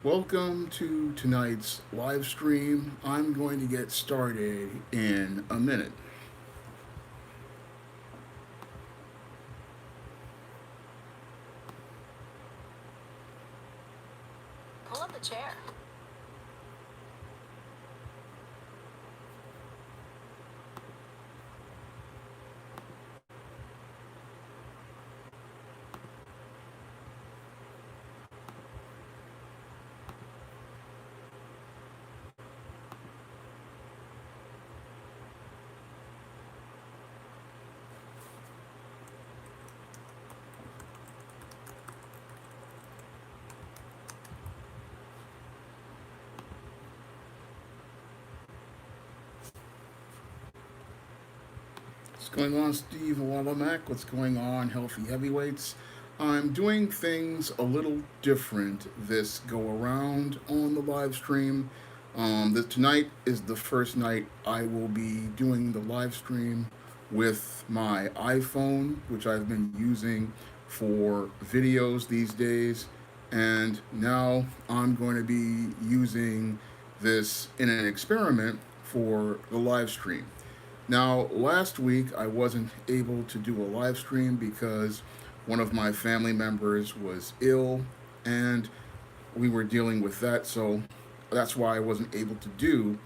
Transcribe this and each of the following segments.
Welcome to tonight's live stream. I'm going to get started in a minute. Pull up a chair. What's going on, Steve Wallamack? What's going on, Healthy Heavyweights? I'm doing things a little different this go around on the live stream. Tonight is the first night I will be doing the live stream with my iPhone, which I've been using for videos these days. And now I'm going to be using this in an experiment for the live stream. Now, last week I wasn't able to do a live stream because one of my family members was ill and we were dealing with that, so that's why I wasn't able to do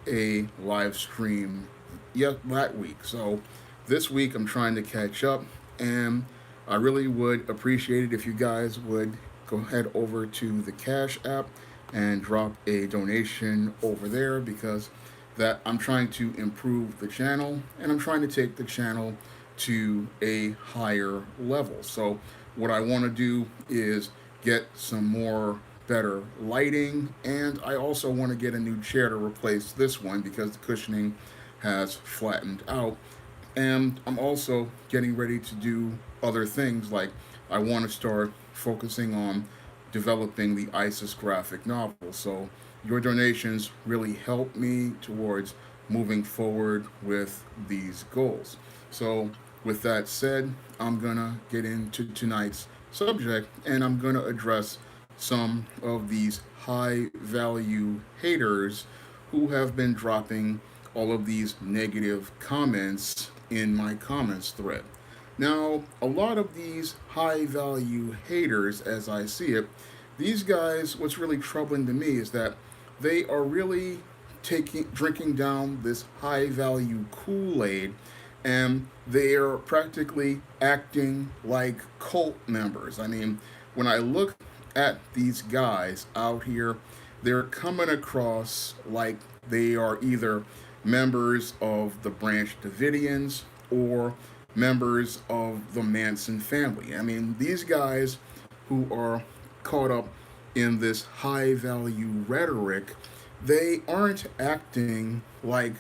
a live stream yet that week. So this week I'm trying to catch up, and I really would appreciate it if you guys would go head over to the Cash app and drop a donation over there because that I'm trying to improve the channel and I'm trying to take the channel to a higher level. So what I want to do is get some more better lighting, and I also want to get a new chair to replace this one because the cushioning has flattened out. And I'm also getting ready to do other things, like I want to start focusing on developing the ISIS graphic novel. So your donations really help me towards moving forward with these goals. So with that said, I'm gonna get into tonight's subject and I'm gonna address some of these high value haters who have been dropping all of these negative comments in my comments thread. Now, a lot of these high value haters, as I see it, these guys, what's really troubling to me is that they are really drinking down this high value Kool-Aid, and they are practically acting like cult members. I mean, when I look at these guys out here, they're coming across like they are either members of the Branch Davidians or members of the Manson family. I mean, these guys who are caught up in this high value rhetoric, they aren't acting like,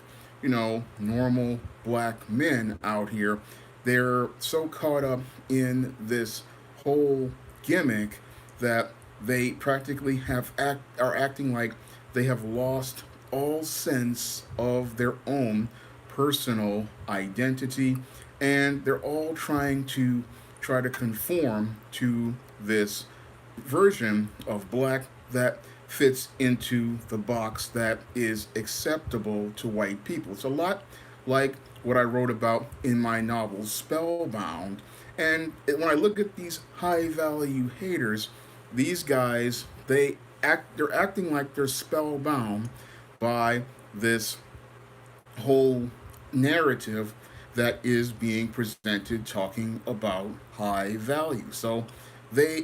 normal black men out here. They're so caught up in this whole gimmick that they practically are acting like they have lost all sense of their own personal identity, and they're all try to conform to this version of black that fits into the box that is acceptable to white people. It's a lot like what I wrote about in my novel Spellbound. And when I look at these high value haters, these guys, they're acting like they're spellbound by this whole narrative that is being presented talking about high value. So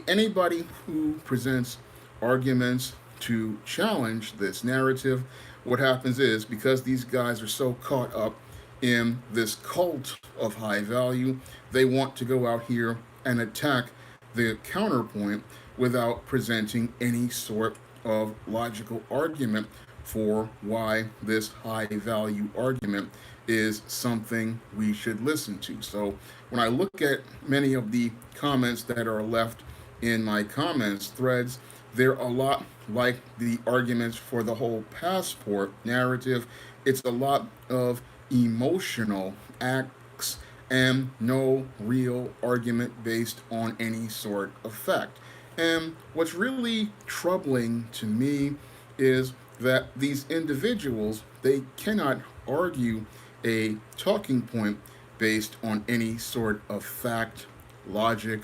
anybody who presents arguments to challenge this narrative, what happens is because these guys are so caught up in this cult of high value, they want to go out here and attack the counterpoint without presenting any sort of logical argument for why this high value argument is something we should listen to. So when I look at many of the comments that are left in my comments threads, they're a lot like the arguments for the whole passport narrative. It's a lot of emotional acts and no real argument based on any sort of fact. And what's really troubling to me is that these individuals, they cannot argue a talking point based on any sort of fact, logic,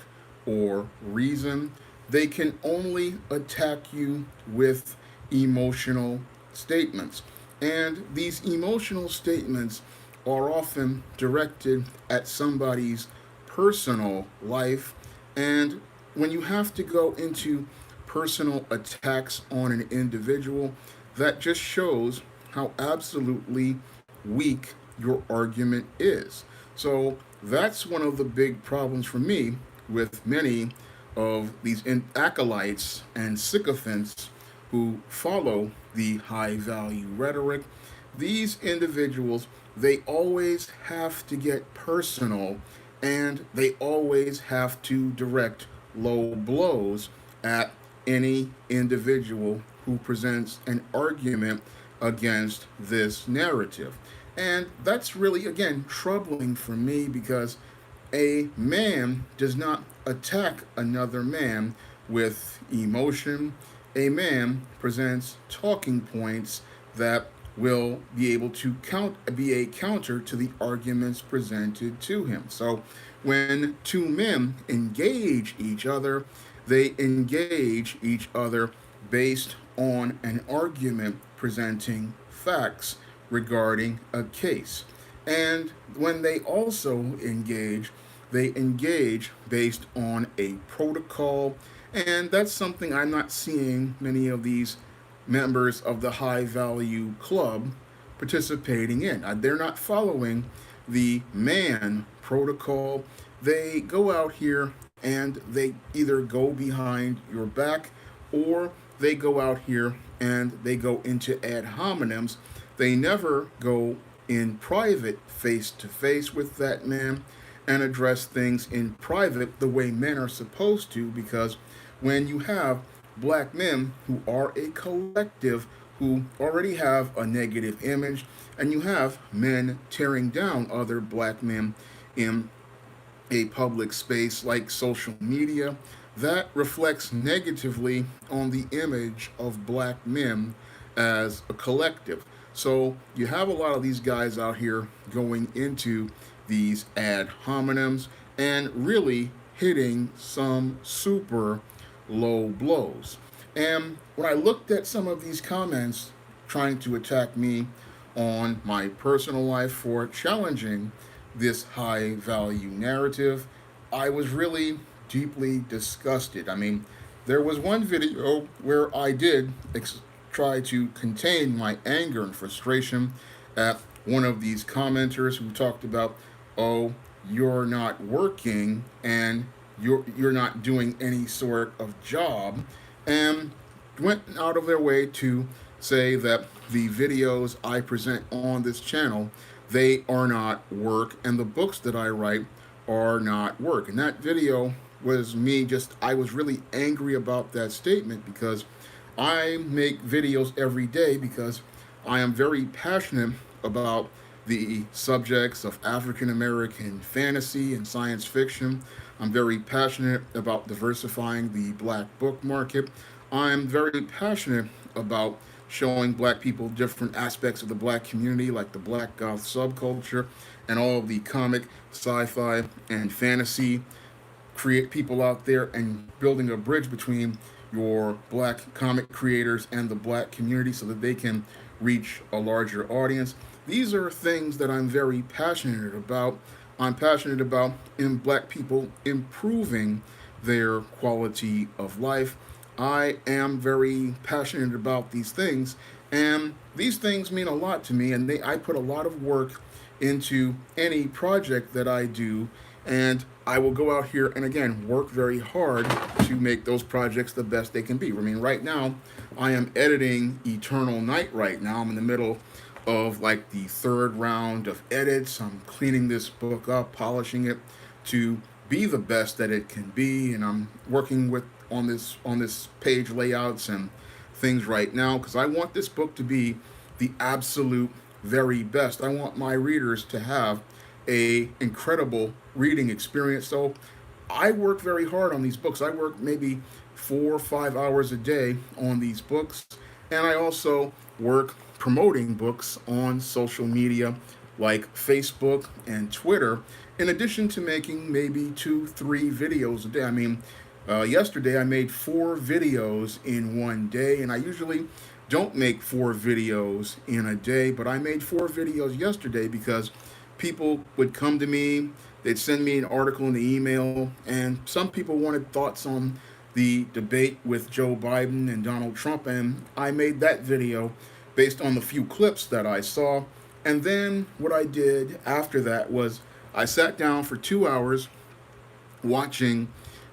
or reason. They can only attack you with emotional statements. And these emotional statements are often directed at somebody's personal life. And when you have to go into personal attacks on an individual, that just shows how absolutely weak your argument is. So that's one of the big problems for me with many of these acolytes and sycophants who follow the high value rhetoric. These individuals, they always have to get personal, and they always have to direct low blows at any individual who presents an argument against this narrative. And that's really, again, troubling for me because a man does not attack another man with emotion. A man presents talking points that will be able to be a counter to the arguments presented to him. So when two men engage each other, they engage each other based on an argument presenting facts regarding a case. And when they engage based on a protocol. And that's something I'm not seeing many of these members of the high value club participating in. They're not following the man protocol. They go out here and they either go behind your back or they go out here and they go into ad hominems. They never go in private face to face with that man and address things in private the way men are supposed to, because when you have black men who are a collective who already have a negative image, and you have men tearing down other black men in a public space like social media, that reflects negatively on the image of black men as a collective. So you have a lot of these guys out here going into these ad hominems and really hitting some super low blows. And when I looked at some of these comments trying to attack me on my personal life for challenging this high value narrative, I was really deeply disgusted. I mean, there was one video where I did try to contain my anger and frustration at one of these commenters who talked about, oh, you're not working and you're not doing any sort of job, and went out of their way to say that the videos I present on this channel, they are not work, and the books that I write are not work. And that video was me just, I was really angry about that statement because I make videos every day because I am very passionate about the subjects of African American fantasy and science fiction. I'm very passionate about diversifying the black book market. I'm very passionate about showing black people different aspects of the black community, like the black goth subculture and all of the comic, sci-fi, and fantasy create people out there, and building a bridge between your black comic creators and the black community so that they can reach a larger audience. These are things that I'm very passionate about. I'm passionate about in black people improving their quality of life. I am very passionate about these things, and these things mean a lot to me, and I put a lot of work into any project that I do, and I will go out here and again work very hard to make those projects the best they can be. I mean, right now I am editing Eternal Night right now. I'm in the middle of like the third round of edits. I'm cleaning this book up, polishing it to be the best that it can be, and I'm working with on this page layouts and things right now because I want this book to be the absolute very best. I want my readers to have a incredible reading experience. So I work very hard on these books. I work maybe 4 or 5 hours a day on these books, and I also work promoting books on social media like Facebook and Twitter, in addition to making maybe 2, 3 videos a day. I mean, yesterday I made 4 videos in one day, and I usually don't make 4 videos in a day, but I made 4 videos yesterday because people would come to me, they'd send me an article in the email, and some people wanted thoughts on the debate with Joe Biden and Donald Trump, and I made that video based on the few clips that I saw. And then what I did after that was I sat down for 2 hours watching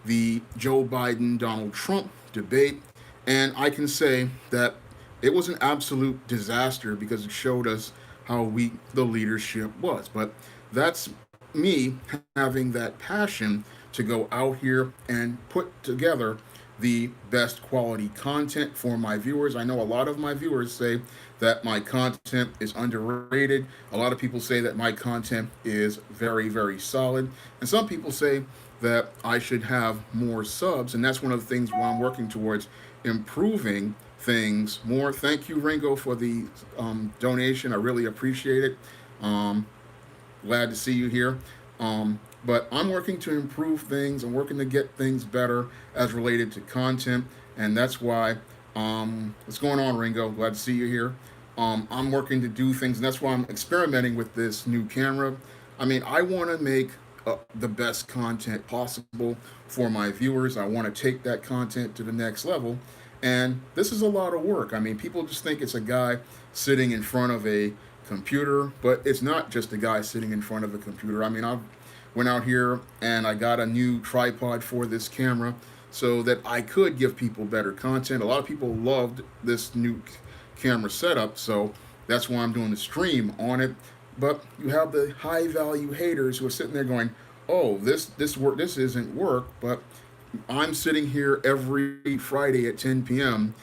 the Joe Biden Donald Trump debate, and I can say that it was an absolute disaster because it showed us how weak the leadership was. But that's me having that passion to go out here and put together the best quality content for my viewers. I know a lot of my viewers say that my content is underrated. A lot of people say that my content is very, very solid. And some people say that I should have more subs. And that's one of the things where I'm working towards improving things more. Thank you, Ringo, for the donation. I really appreciate it. Um, Glad to see you here. But I'm working to improve things. I'm working to get things better as related to content, and that's why. What's going on, Ringo? Glad to see you here. I'm working to do things, and that's why I'm experimenting with this new camera. I mean, I want to make the best content possible for my viewers. I want to take that content to the next level, and this is a lot of work. I mean, people just think it's a guy sitting in front of a computer, but it's not just a guy sitting in front of a computer. I mean, I went out here and I got a new tripod for this camera so that I could give people better content. A lot of people loved this new camera setup, so that's why I'm doing the stream on it. But you have the high value haters who are sitting there going, "Oh, this isn't work," but I'm sitting here every Friday at 10 p.m.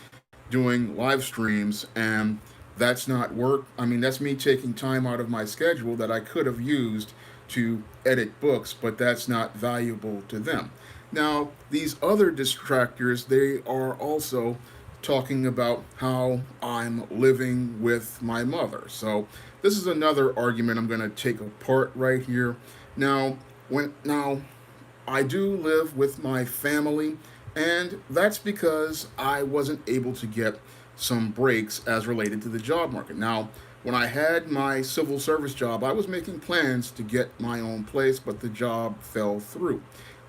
doing live streams, and that's not work. I mean, that's me taking time out of my schedule that I could have used to edit books, but that's not valuable to them. Now, these other distractors, they are also talking about how I'm living with my mother. So, this is another argument I'm going to take apart right here. Now, I do live with my family, and that's because I wasn't able to get some breaks as related to the job market. Now, when I had my civil service job, I was making plans to get my own place, but the job fell through.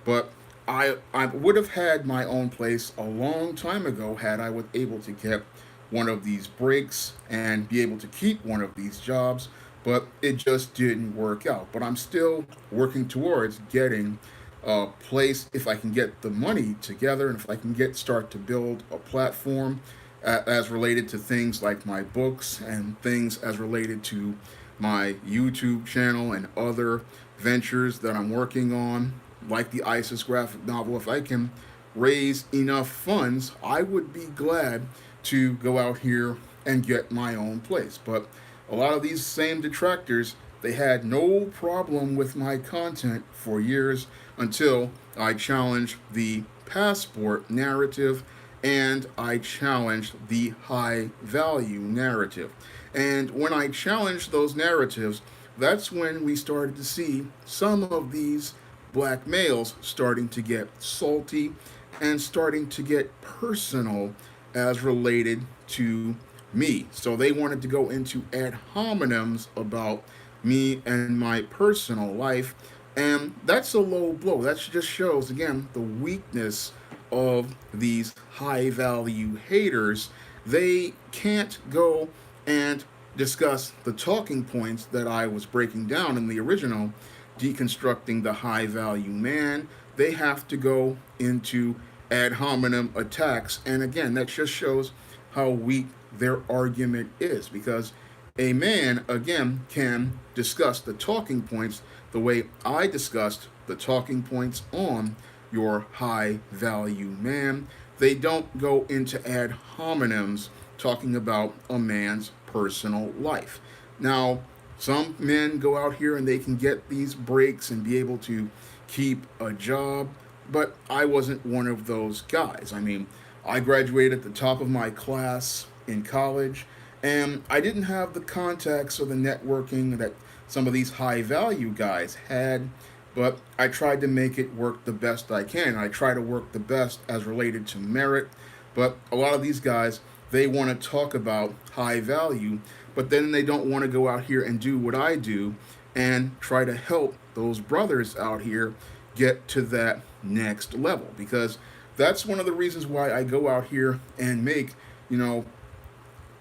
But I would have had my own place a long time ago had I was able to get one of these breaks and be able to keep one of these jobs, but it just didn't work out. But I'm still working towards getting a place if I can get the money together and if I can get start to build a platform as related to things like my books and things as related to my YouTube channel and other ventures that I'm working on, like the ISIS graphic novel. If I can raise enough funds, I would be glad to go out here and get my own place. But a lot of these same detractors, they had no problem with my content for years until I challenged the passport narrative and I challenged the high value narrative. And when I challenged those narratives, that's when we started to see some of these black males starting to get salty and starting to get personal as related to me. So they wanted to go into ad hominems about me and my personal life. And that's a low blow. That just shows, again, the weakness of these high value haters. They can't go and discuss the talking points that I was breaking down in the original Deconstructing the High Value Man. They have to go into ad hominem attacks. And again, that just shows how weak their argument is because a man, again, can discuss the talking points the way I discussed the talking points on your high value man. They don't go into ad hominems talking about a man's personal life. Now, some men go out here and they can get these breaks and be able to keep a job. but I wasn't one of those guys. I mean, I graduated at the top of my class in college, and I didn't have the contacts or the networking that some of these high value guys had, but I tried to make it work the best I can. I try to work the best as related to merit, but a lot of these guys, they want to talk about high value, but then they don't want to go out here and do what I do and try to help those brothers out here get to that next level, because that's one of the reasons why I go out here and make, you know,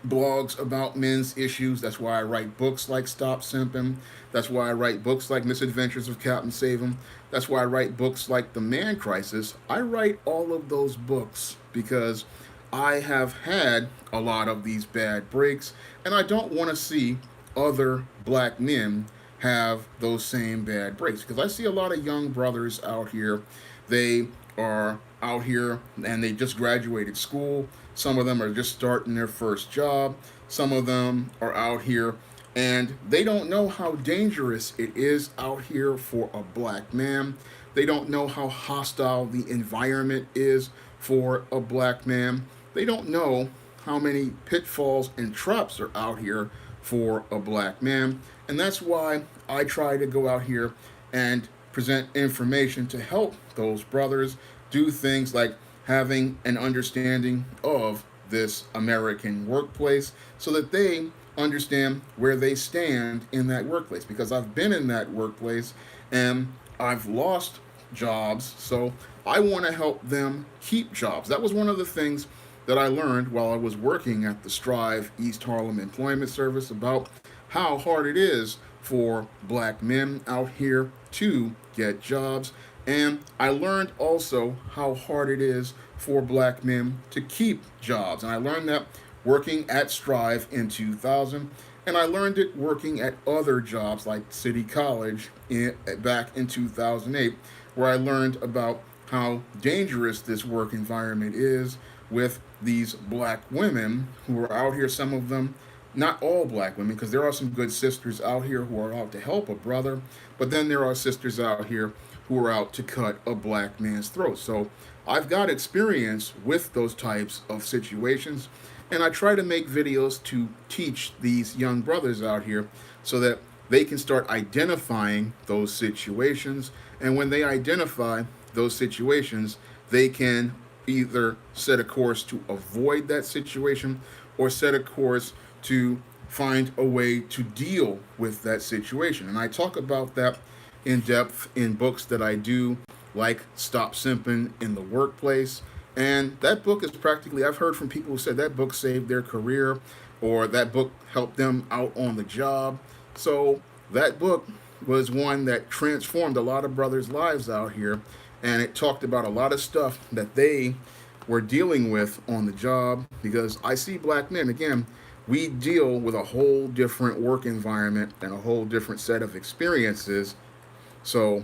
blogs about men's issues. That's why I write books like Stop Simping. That's why I write books like Misadventures of Captain Save 'em. That's why I write books like The Man Crisis. I write all of those books because I have had a lot of these bad breaks, and I don't want to see other black men have those same bad breaks, because I see a lot of young brothers out here. They are out here and they just graduated school. Some of them are just starting their first job. Some of them are out here and they don't know how dangerous it is out here for a black man. They don't know how hostile the environment is for a black man. They don't know how many pitfalls and traps are out here for a black man. And that's why I try to go out here and present information to help those brothers do things like having an understanding of this American workplace so that they understand where they stand in that workplace. Because I've been in that workplace and I've lost jobs, so I want to help them keep jobs. That was one of the things that I learned while I was working at the Strive East Harlem Employment Service about how hard it is for black men out here to get jobs. And I learned also how hard it is for black men to keep jobs. And I learned that working at Strive in 2000, and I learned it working at other jobs like City College back in 2008, where I learned about how dangerous this work environment is with these black women who are out here, some of them, not all black women, because there are some good sisters out here who are out to help a brother, but then there are sisters out here who are out to cut a black man's throat. So I've got experience with those types of situations, and I try to make videos to teach these young brothers out here so that they can start identifying those situations. And when they identify those situations, they can either set a course to avoid that situation or set a course to find a way to deal with that situation. And I talk about that in depth in books that I do, like Stop Simping in the Workplace. And that book is practically, I've heard from people who said that book saved their career or that book helped them out on the job. So that book was one that transformed a lot of brothers' lives out here. And it talked about a lot of stuff that they were dealing with on the job, because I see black men, again, we deal with a whole different work environment and a whole different set of experiences. So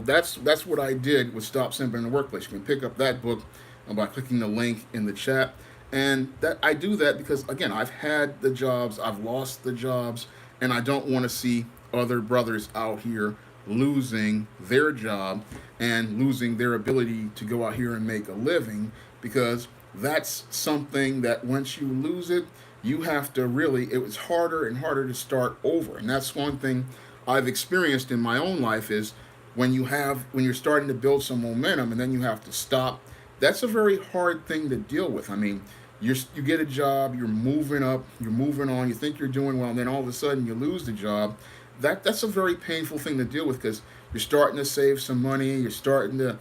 that's what I did with Stop Simping in the Workplace. You can pick up that book by clicking the link in the chat. And that I do that because, again, I've had the jobs, I've lost the jobs, and I don't want to see other brothers out here losing their job and losing their ability to go out here and make a living, because that's something that once you lose it, you have to really, it was harder and harder to start over. And that's one thing I've experienced in my own life is when you're starting to build some momentum and then you have to stop. That's a very hard thing to deal with. I mean, you get a job, you're moving up, you're moving on, you think you're doing well, and then all of a sudden you lose the job. That's a very painful thing to deal with, because you're starting to save some money, you're starting to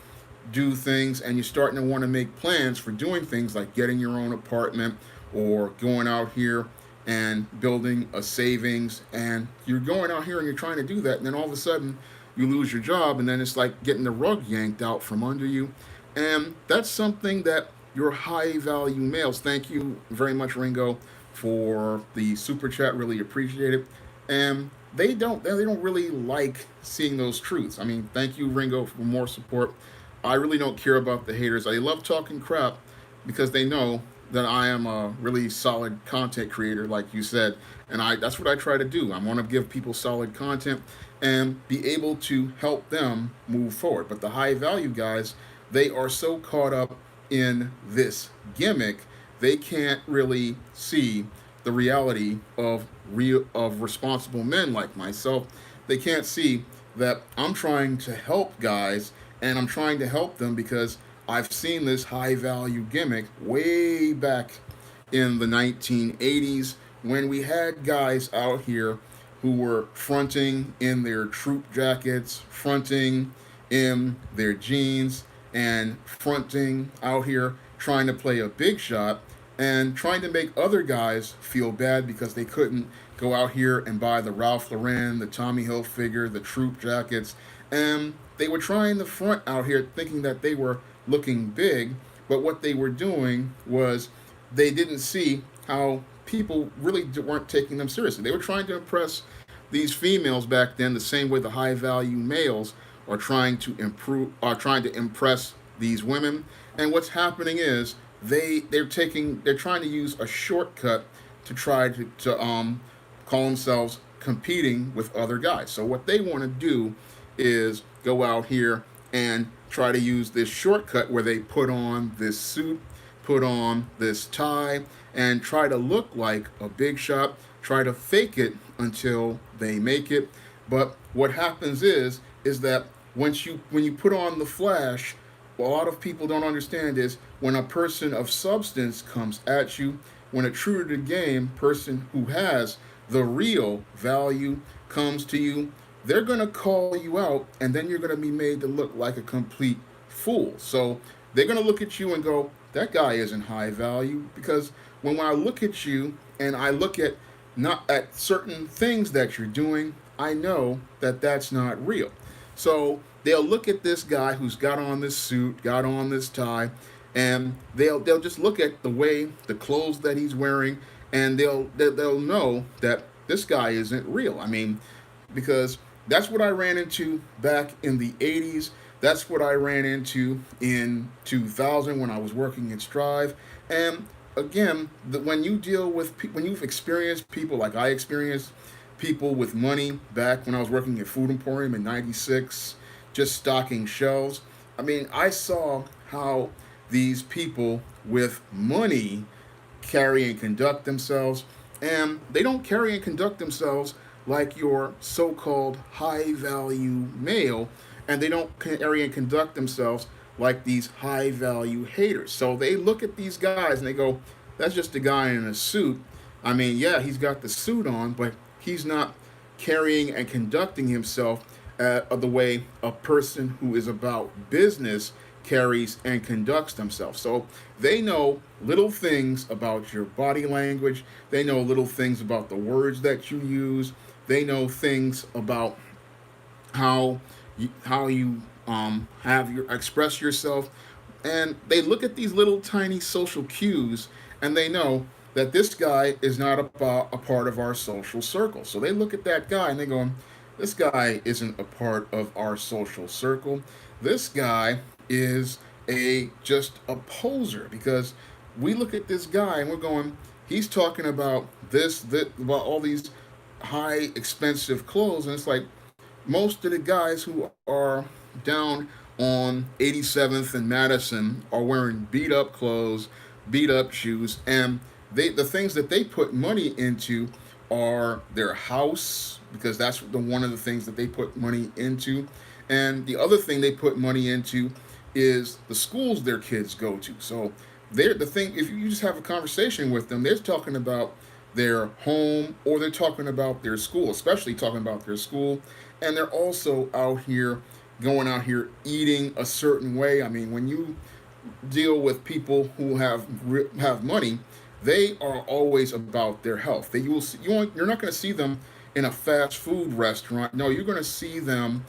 do things, and you're starting to want to make plans for doing things like getting your own apartment or going out here and building a savings. And you're going out here and you're trying to do that, and then all of a sudden you lose your job, and then it's like getting the rug yanked out from under you. And that's something that your high value males, thank you very much, Ringo, for the super chat, really appreciate it. And they don't really like seeing those truths. I mean, thank you, Ringo, for more support. I really don't care about the haters. I love talking crap because they know that I am a really solid content creator, like you said, and I that's what I try to do. I want to give people solid content and be able to help them move forward. But the high value guys, they are so caught up in this gimmick, they can't really see the reality of responsible men like myself. They can't see that I'm trying to help guys, and I'm trying to help them because I've seen this high value gimmick way back in the 1980s when we had guys out here who were fronting in their troop jackets, fronting in their jeans, and fronting out here trying to play a big shot and trying to make other guys feel bad because they couldn't go out here and buy the Ralph Lauren, the Tommy Hilfiger, the troop jackets, and they were trying the front out here thinking that they were looking big, but what they were doing was they didn't see how people really weren't taking them seriously. They were trying to impress these females back then the same way the high value males are trying to trying to impress these women. And what's happening is they're trying to use a shortcut to try to call themselves competing with other guys. So what they want to do is go out here and try to use this shortcut where they put on this suit, put on this tie, and try to look like a big shot, try to fake it until they make it. But what happens is that when you put on the flash, what a lot of people don't understand is when a person of substance comes at you, when a true to the game person who has the real value comes to you, they're going to call you out and then you're going to be made to look like a complete fool. So they're going to look at you and go, that guy isn't high value because when I look at you and I look at not at certain things that you're doing, I know that that's not real. So they'll look at this guy who's got on this suit, got on this tie, and they'll just look at the way the clothes that he's wearing, and they'll know that this guy isn't real. I mean, because that's what I ran into back in the 80s. That's what I ran into in 2000 when I was working at Strive. And again, when you deal with when you've experienced people like I experienced, people with money back when I was working at Food Emporium in '96, just stocking shelves. I mean, I saw how these people with money carry and conduct themselves, and they don't carry and conduct themselves like your so called high value male, and they don't carry and conduct themselves like these high value haters. So they look at these guys and they go, that's just a guy in a suit. I mean, yeah, he's got the suit on, but he's not carrying and conducting himself the way a person who is about business carries and conducts themselves. So they know little things about your body language. They know little things about the words that you use. They know things about how you have your express yourself, and they look at these little tiny social cues, and they know that this guy is not a part of our social circle. So they look at that guy and they go, this guy isn't a part of our social circle. This guy is a just a poser because we look at this guy and we're going, he's talking about about all these high expensive clothes, and it's like most of the guys who are down on 87th and Madison are wearing beat up clothes, beat up shoes, and the things that they put money into are their house because that's one of the things that they put money into, and the other thing they put money into is the schools their kids go to. So they're the thing. If you just have a conversation with them, they're talking about their home or they're talking about their school, especially talking about their school, and they're also out here going out here eating a certain way. I mean, when you deal with people who have money, they are always about their health. You're not going to see them in a fast food restaurant. No, you're going to see them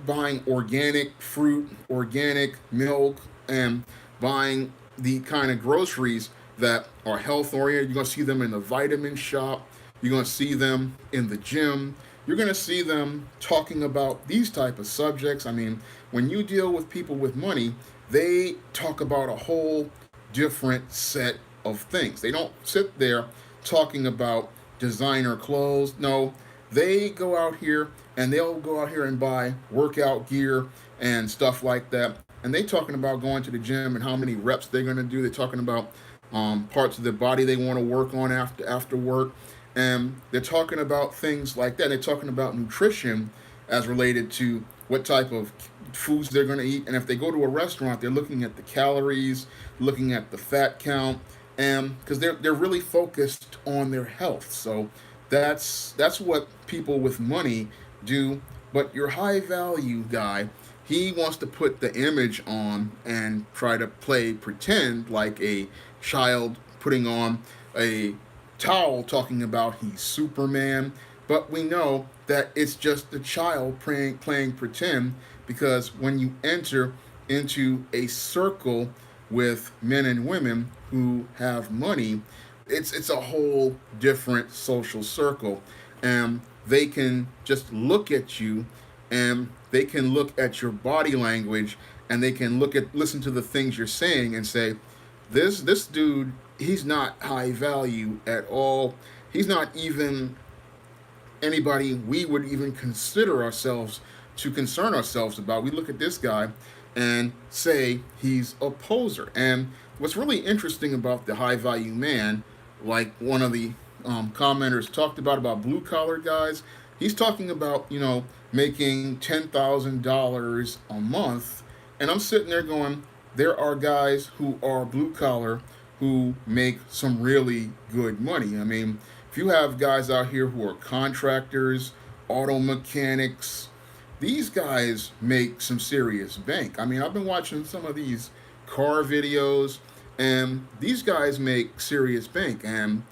buying organic fruit, organic milk, and buying the kind of groceries that are health oriented. You're going to see them in the vitamin shop. You're going to see them in the gym. You're going to see them talking about these type of subjects. I mean, when you deal with people with money, they talk about a whole different set of things. They don't sit there talking about designer clothes. No, they go out here and they'll go out here and buy workout gear and stuff like that. And they talking about going to the gym and how many reps they're going to do. They're talking about parts of their body they want to work on after work, and they're talking about things like that. They're talking about nutrition as related to what type of foods they're going to eat. And if they go to a restaurant, they're looking at the calories, looking at the fat count, and because they're really focused on their health. So that's what people with money do. But your high value guy, he wants to put the image on and try to play pretend like a child putting on a towel talking about he's Superman. But we know that it's just a child playing pretend, because when you enter into a circle with men and women who have money, it's a whole different social circle, and they can just look at you, and they can look at your body language, and they can listen to the things you're saying and say, this dude, he's not high value at all. He's not even anybody we would even consider ourselves to concern ourselves about. We look at this guy and say he's a poser. And what's really interesting about the high value man, like one of the commenters talked about blue collar guys, he's talking about, making $10,000 a month. And I'm sitting there going, there are guys who are blue collar who make some really good money. I mean, if you have guys out here who are contractors, auto mechanics, these guys make some serious bank. I mean, I've been watching some of these car videos, and these guys make serious bank. And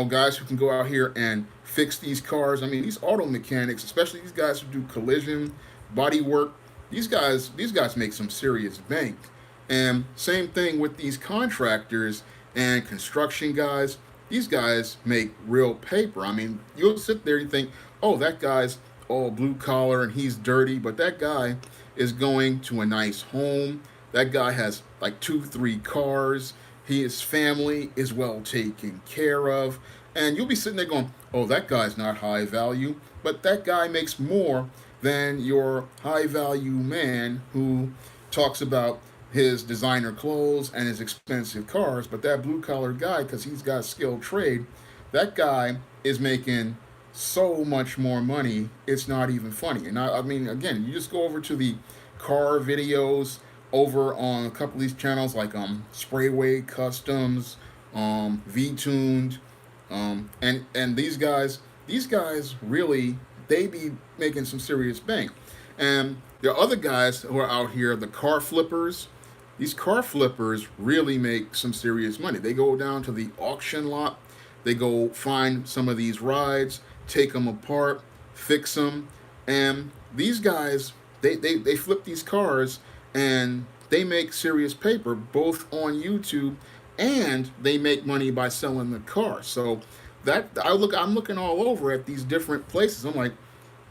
guys who can go out here and fix these cars. I mean, these auto mechanics, especially these guys who do collision, body work, these guys make some serious bank. And same thing with these contractors and construction guys. These guys make real paper. I mean, you'll sit there and think, oh, that guy's all blue collar and he's dirty, but that guy is going to a nice home. That guy has like 2, 3 cars. His family is well taken care of. And you'll be sitting there going, oh, that guy's not high value, but that guy makes more than your high value man who talks about his designer clothes and his expensive cars. But that blue collar guy, because he's got skilled trade, that guy is making so much more money, it's not even funny. And I mean, again, you just go over to the car videos over on a couple of these channels like Sprayway Customs, V Tuned, and these guys really, they be making some serious bank. And there are other guys who are out here, the car flippers. These car flippers really make some serious money. They go down to the auction lot, they go find some of these rides, take them apart, fix them, and these guys, they flip these cars and they make serious paper both on YouTube, and they make money by selling the car. So I'm looking all over at these different places. I'm like,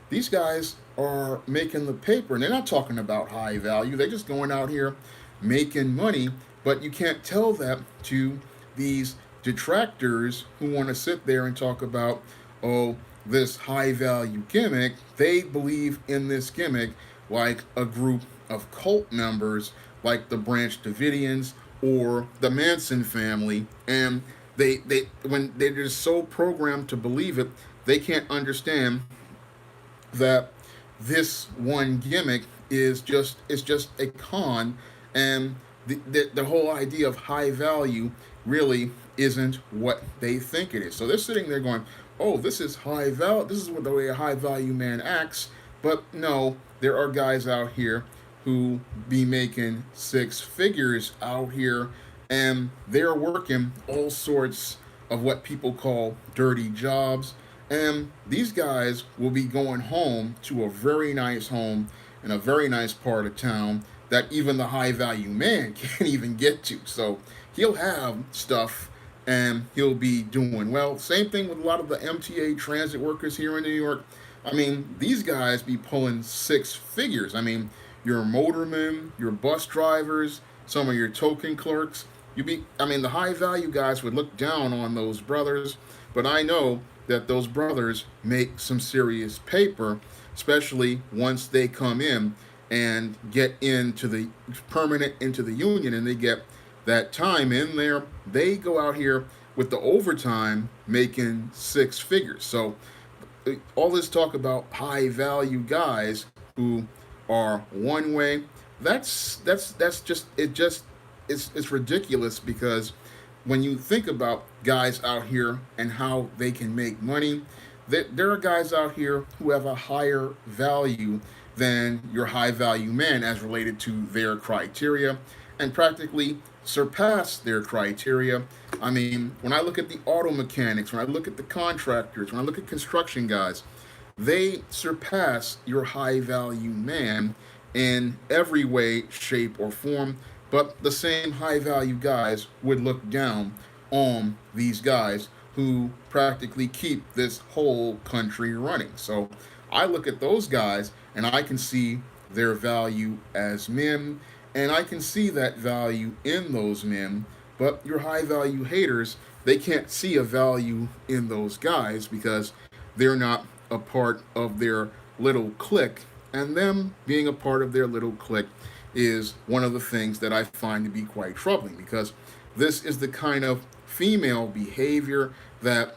these guys are making the paper, and they're not talking about high value. They're just going out here making money, but you can't tell that to these detractors who want to sit there and talk about, oh, this high value gimmick. They believe in this gimmick like a group of cult members, like the Branch Davidians or the Manson family, and they when they're just so programmed to believe it, they can't understand that this one gimmick is just a con, and the whole idea of high value really isn't what they think it is. So they're sitting there going, "Oh, this is high value. This is what the way a high value man acts." But no, there are guys out here who be making 6 figures out here, and they're working all sorts of what people call dirty jobs. And these guys will be going home to a very nice home in a very nice part of town that even the high value man can't even get to. So he'll have stuff and he'll be doing well. Same thing with a lot of the MTA transit workers here in New York. I mean, these guys be pulling 6 figures. I mean, your motormen, your bus drivers, some of your token clerks, I mean, the high value guys would look down on those brothers, but I know that those brothers make some serious paper, especially once they come in and get into the permanent into the union and they get that time in there. They go out here with the overtime making six figures. So all this talk about high value guys who are one way, that's just it just it's ridiculous because when you think about guys out here and how they can make money, there are guys out here who have a higher value than your high value man as related to their criteria and practically surpass their criteria. I mean, when I look at the auto mechanics, when I look at the contractors, when I look at construction guys, they surpass your high value man in every way, shape, or form. But the same high value guys would look down on these guys who practically keep this whole country running. So I look at those guys and I can see their value as men, and I can see that value in those men. But your high value haters, they can't see a value in those guys because they're not a part of their little clique, and them being a part of their little clique is one of the things that I find to be quite troubling because this is the kind of female behavior that,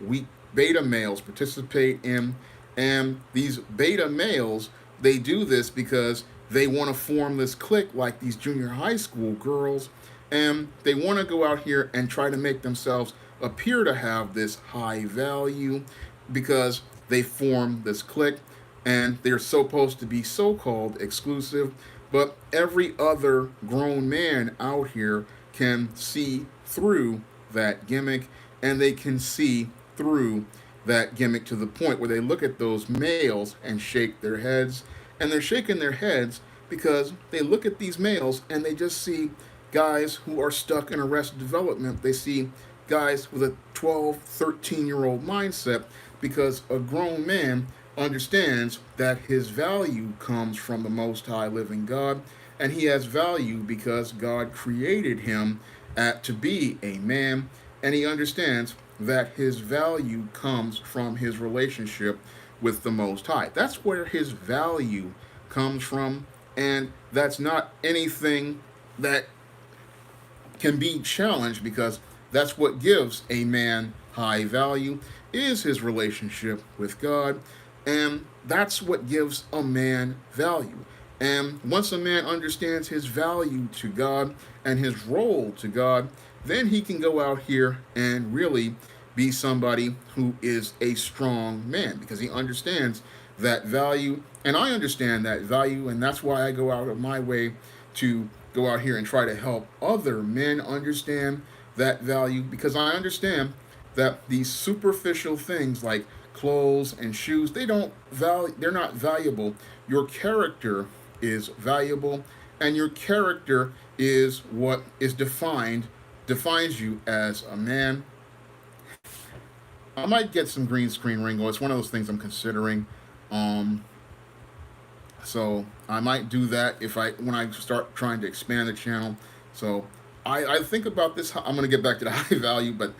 we beta males participate in. And these beta males, they do this because they want to form this clique like these junior high school girls. And they want to go out here and try to make themselves appear to have this high value because they form this clique and they're supposed to be so called exclusive. But every other grown man out here can see through that gimmick, and they can see through that gimmick to the point where they look at those males and shake their heads. And they're shaking their heads because they look at these males and they just see guys who are stuck in arrested development. They see guys with a 12, 13-year-old mindset because a grown man understands that his value comes from the Most High Living God, and he has value because God created him to be a man, and he understands that his value comes from his relationship with the Most High. That's where his value comes from, and that's not anything that can be challenged because that's what gives a man high value is his relationship with God, and that's what gives a man value. And once a man understands his value to God and his role to God, then he can go out here and really be somebody who is a strong man because he understands that value. And I understand that value, and that's why I go out of my way to go out here and try to help other men understand that value because I understand that these superficial things like clothes and shoes, they're not valuable. Your character is valuable, and your character is what is defines you as a man. I might get some green screen Ringo. It's one of those things I'm considering. Um, so I might do that if I when I start trying to expand the channel. So I think about this. I'm gonna get back to the high value, but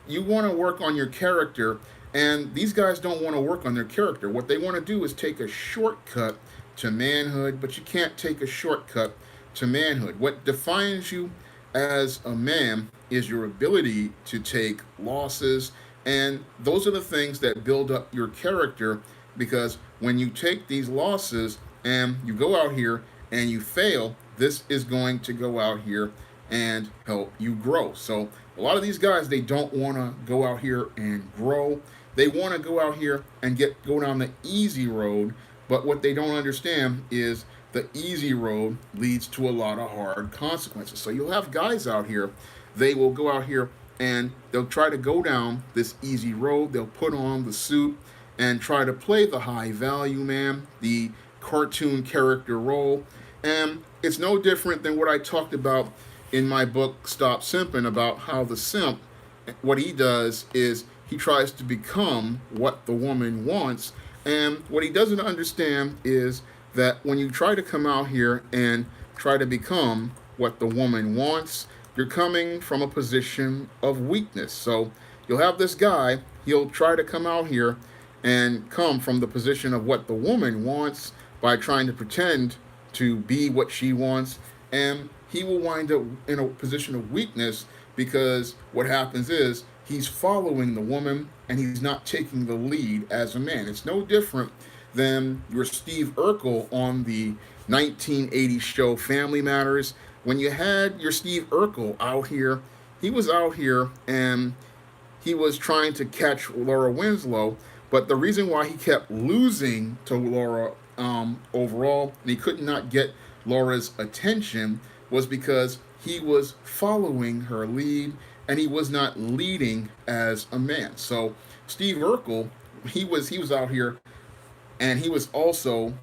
you want to work on your character, and these guys don't want to work on their character. What they want to do is take a shortcut to manhood, but you can't take a shortcut to manhood. What defines you as a man is your ability to take losses, and those are the things that build up your character because when you take these losses and you go out here and you fail, this is going to go out here and help you grow. So a lot of these guys, they don't want to go out here and grow. They want to go out here and go down the easy road, but what they don't understand is the easy road leads to a lot of hard consequences. So you'll have guys out here, they will go out here and they'll try to go down this easy road. They'll put on the suit and try to play the high value man, the cartoon character role. And it's no different than what I talked about in my book, Stop Simping, about how the simp, what he does is he tries to become what the woman wants. And what he doesn't understand is that when you try to come out here and try to become what the woman wants, you're coming from a position of weakness. So you'll have this guy, he'll try to come out here and come from the position of what the woman wants by trying to pretend to be what she wants, and he will wind up in a position of weakness because what happens is he's following the woman and he's not taking the lead as a man. It's no different than your Steve Urkel on the 1980s show Family Matters. When you had your Steve Urkel out here, he was out here and he was trying to catch Laura Winslow, but the reason why he kept losing to Laura overall, and he could not get Laura's attention, was because he was following her lead and he was not leading as a man. So Steve Urkel, he was out here and he was also,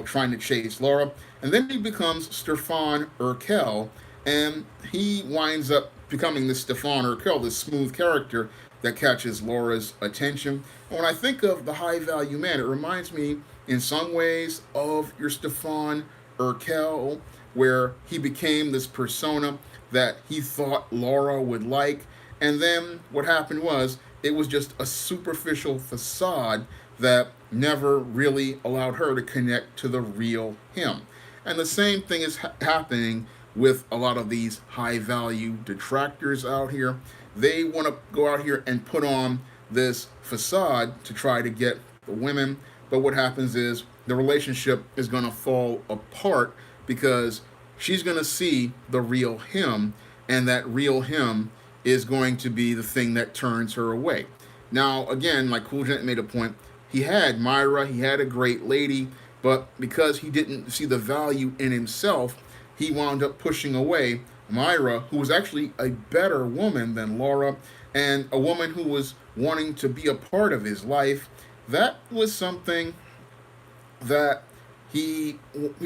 trying to chase Laura. And then he becomes Stefan Urkel, and he winds up becoming this Stefan Urkel, this smooth character that catches Laura's attention. And when I think of the high value man, it reminds me in some ways of your Stefan Urkel, where he became this persona that he thought Laura would like. And then what happened was it was just a superficial facade that never really allowed her to connect to the real him. And the same thing is happening with a lot of these high value detractors out here. They want to go out here and put on this facade to try to get the women. But what happens is the relationship is going to fall apart because she's going to see the real him, and that real him is going to be the thing that turns her away. Now, again, like Cool Gent made a point, he had Myra, he had a great lady, but because he didn't see the value in himself, he wound up pushing away Myra, who was actually a better woman than Laura, and a woman who was wanting to be a part of his life. That was something that he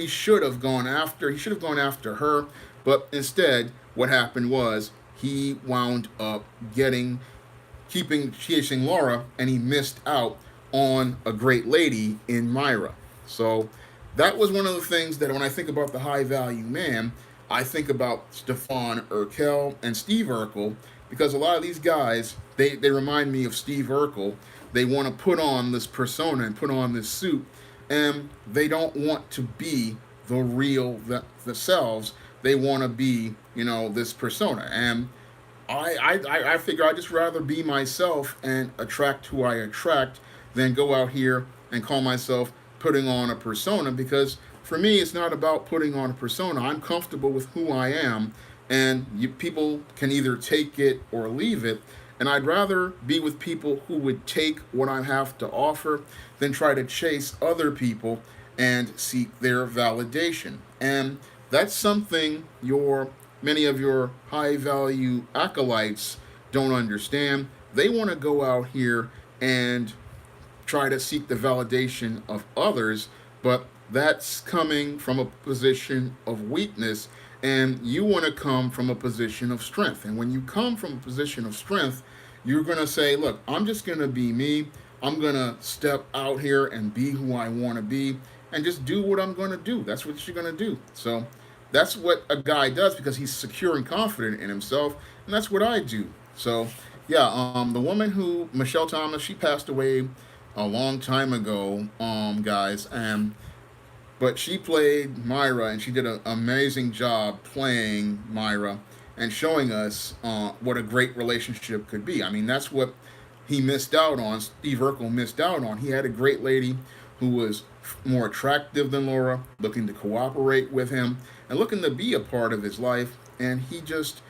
should have gone after. He should have gone after her, but instead, what happened was he wound up keeping chasing Laura, and he missed out on a great lady in Myra. So that was one of the things that when I think about the high value man, I think about Stefan Urkel and Steve Urkel, because a lot of these guys, they remind me of Steve Urkel. They want to put on this persona and put on this suit, and they don't want to be the real themselves. They want to be, this persona. And I figure I'd just rather be myself and attract who I attract than go out here and call myself putting on a persona, because for me it's not about putting on a persona. I'm comfortable with who I am, and people can either take it or leave it, and I'd rather be with people who would take what I have to offer than try to chase other people and seek their validation. And that's something many of your high value acolytes don't understand. They want to go out here and try to seek the validation of others, but that's coming from a position of weakness, and you want to come from a position of strength. And when you come from a position of strength, you're going to say, look, I'm just going to be me. I'm going to step out here and be who I want to be and just do what I'm going to do. That's what you're going to do. So that's what a guy does because he's secure and confident in himself, and that's what I do. So yeah, the woman who Michelle Thomas, she passed away a long time ago, guys, and but she played Myra, and she did an amazing job playing Myra and showing us what a great relationship could be. I mean, that's what he missed out on. Steve Urkel missed out on. He had a great lady who was more attractive than Laura, looking to cooperate with him and looking to be a part of his life, and he just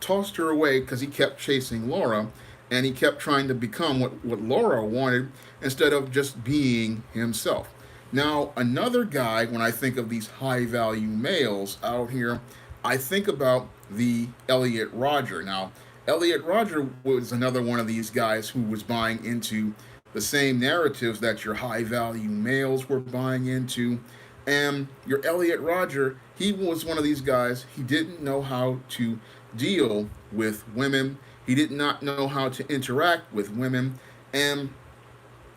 tossed her away because he kept chasing Laura and he kept trying to become what Laura wanted instead of just being himself. Now, another guy, when I think of these high value males out here, I think about the Elliot Rodger. Now, Elliot Rodger was another one of these guys who was buying into the same narratives that your high value males were buying into. And your Elliot Rodger, he was one of these guys, he didn't know how to deal with women. He did not know how to interact with women. And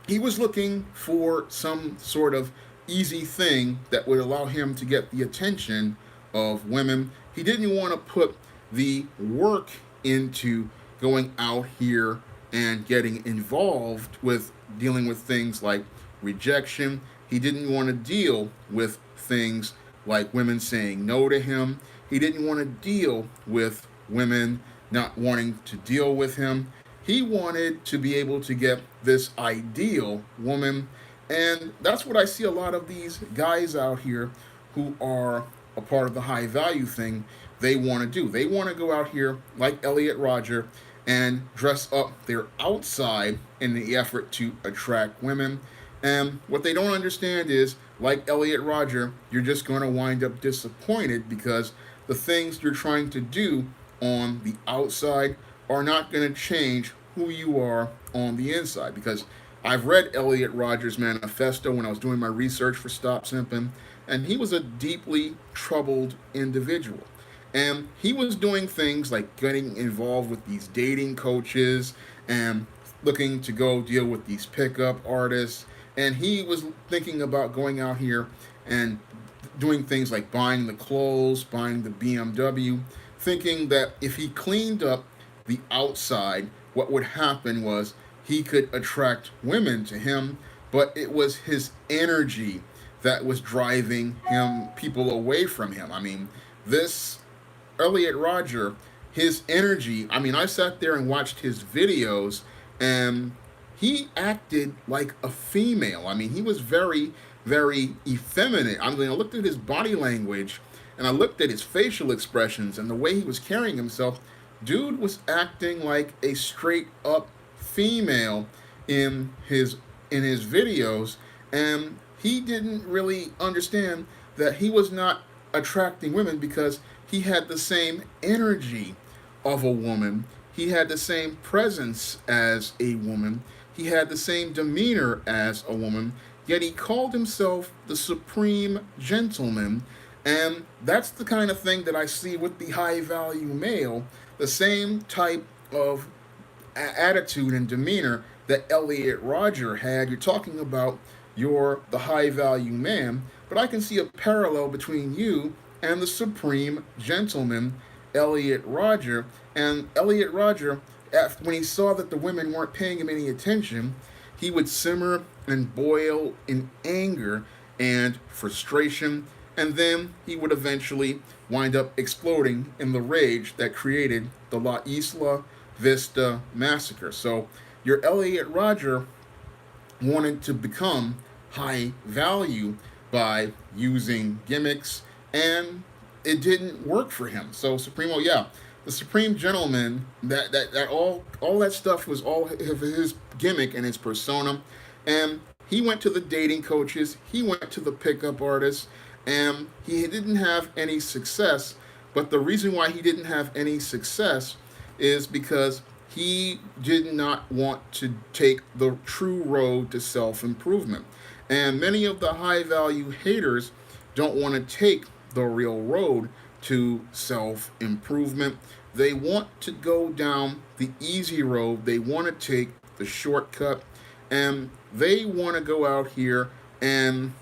he was looking for some sort of easy thing that would allow him to get the attention of women. He didn't want to put the work into going out here and getting involved with dealing with things like rejection. He didn't want to deal with things like women saying no to him. He didn't want to deal with women not wanting to deal with him. He wanted to be able to get this ideal woman. And that's what I see a lot of these guys out here who are a part of the high value thing they want to do. They want to go out here like Elliot Rodger and dress up their outside in the effort to attract women. And what they don't understand is, like Elliot Rodger, you're just going to wind up disappointed because the things you're trying to do on the outside are not going to change who you are on the inside. Because I've read Elliot Rodger's manifesto when I was doing my research for Stop Simping, and he was a deeply troubled individual. And he was doing things like getting involved with these dating coaches and looking to go deal with these pickup artists. And he was thinking about going out here and doing things like buying the clothes, buying the BMW, thinking that if he cleaned up the outside, what would happen was he could attract women to him, but it was his energy that was driving him people away from him. I mean, this Elliot Rodger, his energy, I mean, I sat there and watched his videos and he acted like a female. I mean, he was very, very effeminate. I mean, I looked at his body language and I looked at his facial expressions and the way he was carrying himself. Dude was acting like a straight up female in his videos, and he didn't really understand that he was not attracting women because he had the same energy of a woman. He had the same presence as a woman. He had the same demeanor as a woman. Yet he called himself the supreme gentleman. And that's the kind of thing that I see with the high value male. The same type of attitude and demeanor that Elliot Rodger had. You're talking about you're the high value man, but I can see a parallel between you and the supreme gentleman, Elliot Rodger. And Elliot Rodger, when he saw that the women weren't paying him any attention, he would simmer and boil in anger and frustration, and then he would eventually wind up exploding in the rage that created the La Isla Vista massacre. So your Elliot Rodger wanted to become high value by using gimmicks, and it didn't work for him. So Supremo, yeah, the Supreme Gentleman, that all that stuff was all of his gimmick and his persona, and he went to the dating coaches, he went to the pickup artists, and he didn't have any success. But the reason why he didn't have any success is because he did not want to take the true road to self improvement. And many of the high value haters don't want to take the real road to self improvement. They want to go down the easy road, they want to take the shortcut, and they want to go out here and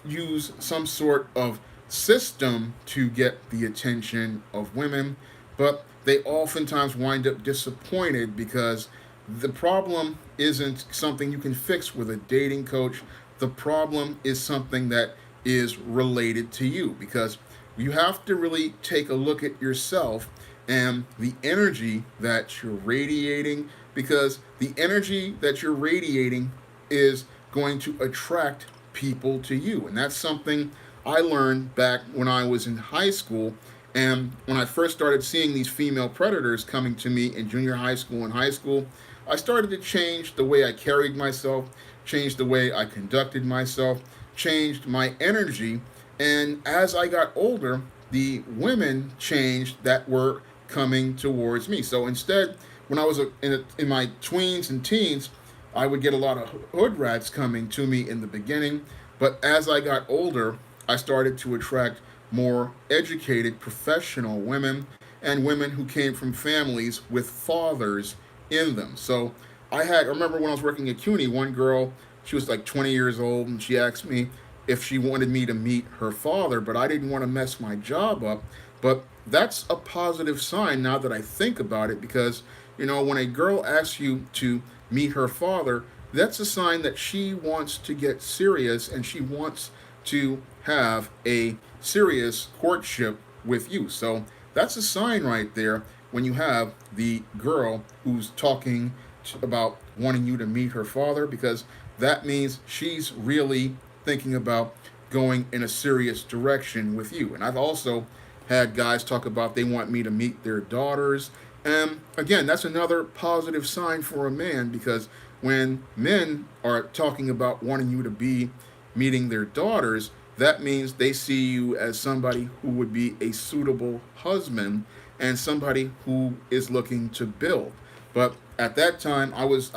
use some sort of system to get the attention of women, but they oftentimes wind up disappointed because the problem isn't something you can fix with a dating coach. The problem is something that is related to you, because you have to really take a look at yourself and the energy that you're radiating, because the energy that you're radiating is going to attract people to you. And that's something I learned back when I was in high school. And when I first started seeing these female predators coming to me in junior high school and high school, I started to change the way I carried myself, changed the way I conducted myself, changed my energy. And as I got older, the women changed that were coming towards me. So instead, when I was in my tweens and teens, I would get a lot of hood rats coming to me in the beginning. But as I got older, I started to attract more educated professional women and women who came from families with fathers in them. So I remember when I was working at CUNY, one girl, she was like 20 years old, and she asked me if she wanted me to meet her father, but I didn't want to mess my job up. But that's a positive sign now that I think about it, because when a girl asks you to meet her father, that's a sign that she wants to get serious and she wants to have a serious courtship with you. So that's a sign right there when you have the girl who's talking about wanting you to meet her father, because that means she's really thinking about going in a serious direction with you. And I've also had guys talk about they want me to meet their daughters. And again, that's another positive sign for a man, because when men are talking about wanting you to be meeting their daughters, that means they see you as somebody who would be a suitable husband and somebody who is looking to build. But at that time, I was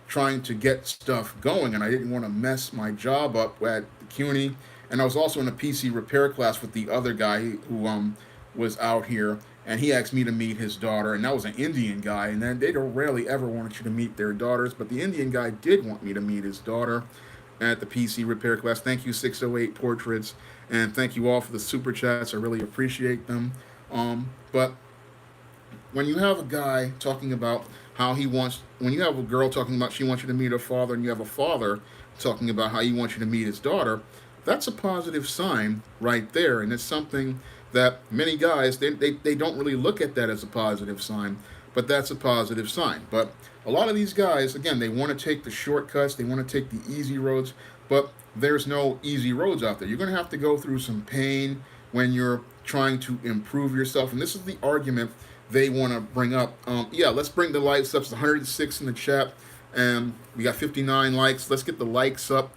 trying to get stuff going, and I didn't want to mess my job up at CUNY. And I was also in a PC repair class with the other guy who was out here, and he asked me to meet his daughter, and that was an Indian guy, and then they don't rarely ever want you to meet their daughters, but the Indian guy did want me to meet his daughter at the PC repair class. Thank you, 608 Portraits, and thank you all for the super chats. I really appreciate them. But when you have a guy talking about how he wants, when you have a girl talking about she wants you to meet her father, and you have a father talking about how he wants you to meet his daughter, that's a positive sign right there. And it's something that many guys, they don't really look at that as a positive sign, but that's a positive sign. But a lot of these guys, again, they want to take the shortcuts, they want to take the easy roads, but there's no easy roads out there. You're going to have to go through some pain when you're trying to improve yourself. And this is the argument they want to bring up. Yeah, let's bring the likes up. It's 106 in the chat, and we got 59 likes. Let's get the likes up,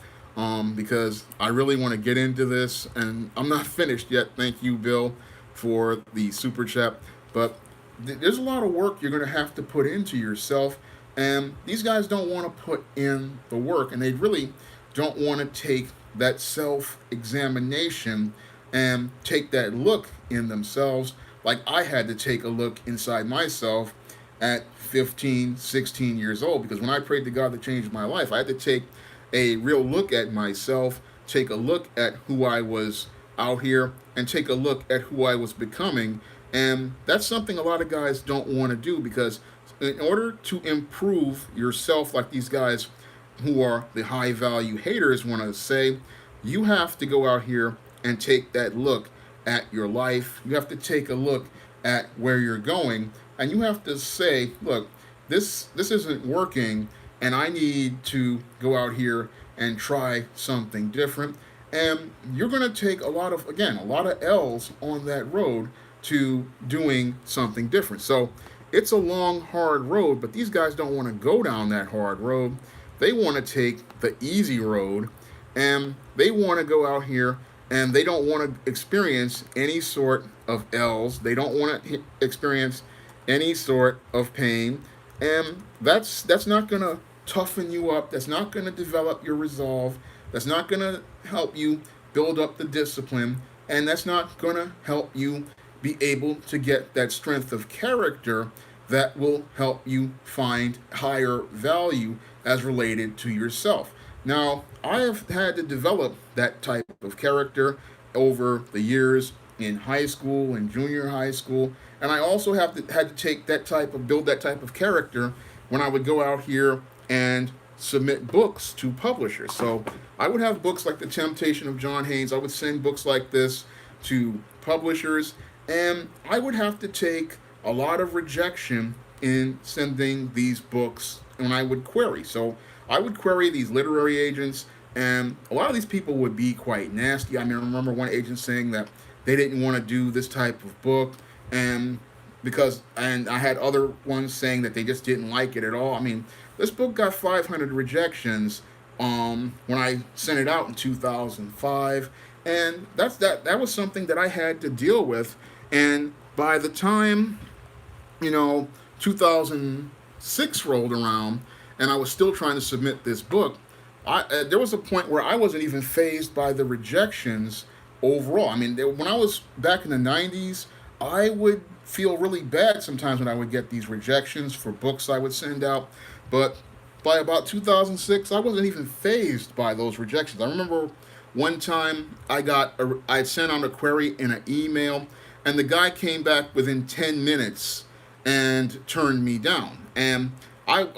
because I really want to get into this, and I'm not finished yet. Thank you, Bill, for the super chat. But there's a lot of work you're going to have to put into yourself, and these guys don't want to put in the work, and they really don't want to take that self-examination and take that look in themselves, like I had to take a look inside myself at 15, 16 years old, because when I prayed to God to change my life, I had to take a real look at myself, take a look at who I was out here, and take a look at who I was becoming. And that's something a lot of guys don't want to do, because in order to improve yourself, like these guys who are the high value haters want to say, you have to go out here and take that look at your life. You have to take a look at where you're going, and you have to say, look, this isn't working, and I need to go out here and try something different. And you're going to take a lot of L's on that road to doing something different. So it's a long, hard road, but these guys don't want to go down that hard road. They want to take the easy road, and they want to go out here and they don't want to experience any sort of L's. They don't want to experience any sort of pain, and that's not going to toughen you up. That's not going to develop your resolve. That's not going to help you build up the discipline, and that's not going to help you be able to get that strength of character that will help you find higher value as related to yourself. Now, I have had to develop that type of character over the years in high school and junior high school, and I also had to take that build that type of character when I would go out here and submit books to publishers. So I would have books like The Temptation of John Haynes. I would send books like this to publishers, and I would have to take a lot of rejection in sending these books when I would query. So I would query these literary agents, and a lot of these people would be quite nasty. I mean, I remember one agent saying that they didn't want to do this type of book, and I had other ones saying that they just didn't like it at all. I mean, this book got 500 rejections when I sent it out in 2005, and that was something that I had to deal with. And by the time 2006 rolled around, and I was still trying to submit this book, there was a point where I wasn't even fazed by the rejections overall. I mean, when I was back in the 90s, I would feel really bad sometimes when I would get these rejections for books I would send out. But by about 2006, I wasn't even phased by those rejections. I remember one time I sent out a query in an email, and the guy came back within 10 minutes and turned me down. And I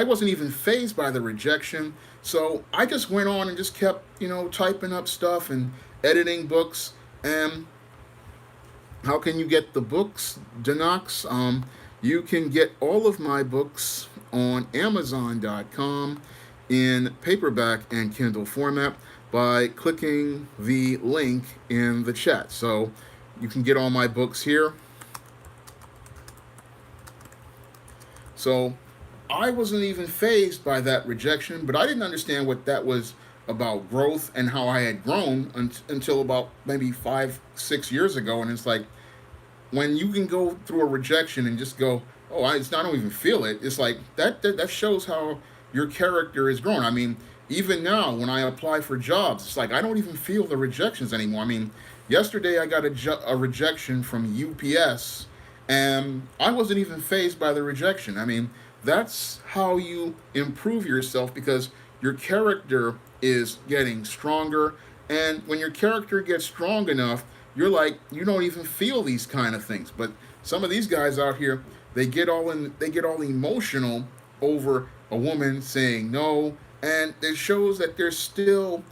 wasn't even phased by the rejection. So I just went on and just kept, typing up stuff and editing books. And how can you get the books, Denox? You can get all of my books on Amazon.com in paperback and Kindle format by clicking the link in the chat. So you can get all my books here. So I wasn't even phased by that rejection, but I didn't understand what that was about growth and how I had grown until about maybe 5, 6 years ago. And it's like, when you can go through a rejection and just go, oh, I don't even feel it. It's like that shows how your character is grown. I mean, even now when I apply for jobs, it's like I don't even feel the rejections anymore. I mean, yesterday I got a rejection from UPS, and I wasn't even phased by the rejection. I mean, that's how you improve yourself, because your character is getting stronger, and when your character gets strong enough, you're like, you don't even feel these kind of things. But some of these guys out here, they get all emotional over a woman saying no, and it shows that they're still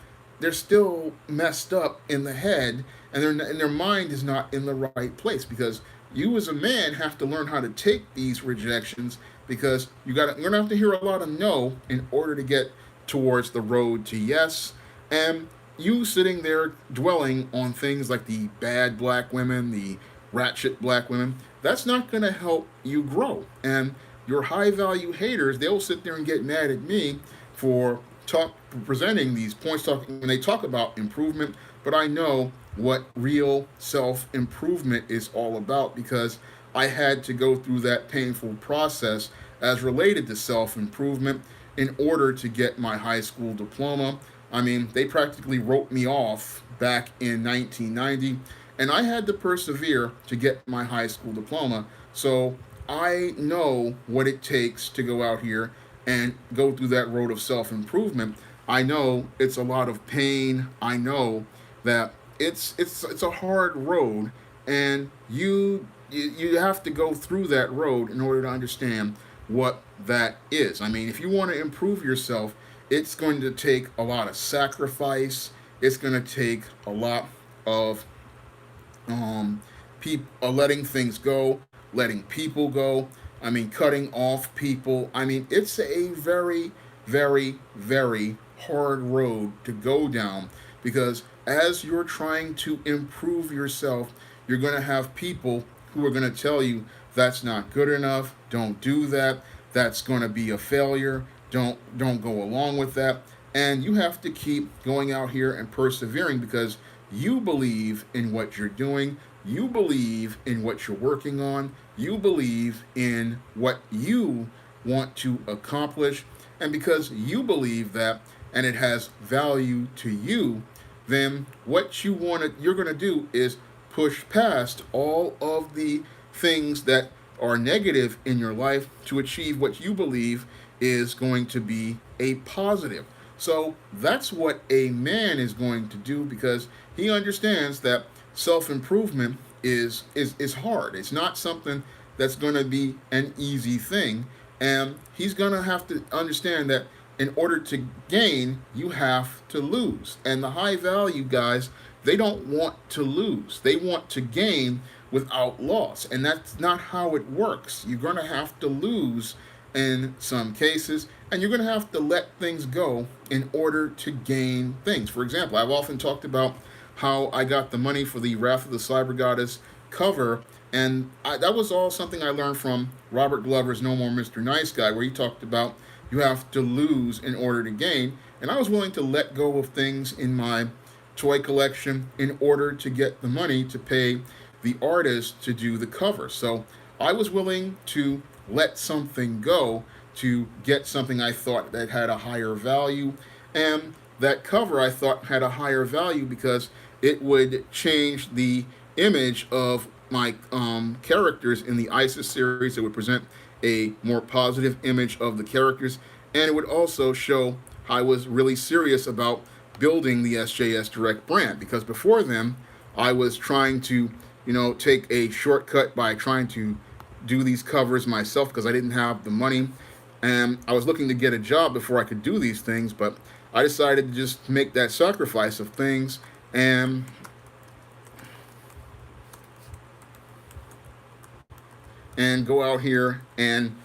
messed up in the head, and their mind is not in the right place, because you as a man have to learn how to take these rejections, because you're gonna have to hear a lot of no in order to get towards the road to yes. And you sitting there dwelling on things like the bad black women, the ratchet black women, that's not going to help you grow. And your high value haters, they'll sit there and get mad at me for presenting these points, talking when they talk about improvement. But I know what real self improvement is all about, because I had to go through that painful process as related to self improvement in order to get my high school diploma. I mean, they practically wrote me off back in 1990, and I had to persevere to get my high school diploma. So I know what it takes to go out here and go through that road of self improvement. I know it's a lot of pain. I know that it's a hard road, and you have to go through that road in order to understand what that is. I mean, if you want to improve yourself, it's going to take a lot of sacrifice. It's going to take a lot of letting things go, letting people go. I mean, cutting off people. I mean, it's a very, very, very hard road to go down, because as you're trying to improve yourself, you're going to have people who are going to tell you that's not good enough. Don't do that. That's going to be a failure. Don't go along with that. And you have to keep going out here and persevering, because you believe in what you're doing. You believe in what you're working on. You believe in what you want to accomplish. And because you believe that and it has value to you, then what you're going to do is push past all of the things that are negative in your life to achieve what you believe is going to be a positive. So that's what a man is going to do, because he understands that self-improvement is hard. It's not something that's going to be an easy thing, and he's going to have to understand that in order to gain, you have to lose. And the high value guys, they don't want to lose. They want to gain without loss. And that's not how it works. You're going to have to lose in some cases, and you're going to have to let things go in order to gain things. For example, I've often talked about how I got the money for the Wrath of the Cyber Goddess cover, and that was all something I learned from Robert Glover's No More Mr. Nice Guy, where he talked about you have to lose in order to gain. And I was willing to let go of things in my toy collection in order to get the money to pay the artist to do the cover. So I was willing to let something go to get something I thought that had a higher value. And that cover I thought had a higher value because it would change the image of my characters in the ISIS series. It would present a more positive image of the characters. and it would also show how I was really serious about building the SJS Direct brand, because before then I was trying to, take a shortcut by trying to do these covers myself because I didn't have the money, and I was looking to get a job before I could do these things. But I decided to just make that sacrifice of things and go out here and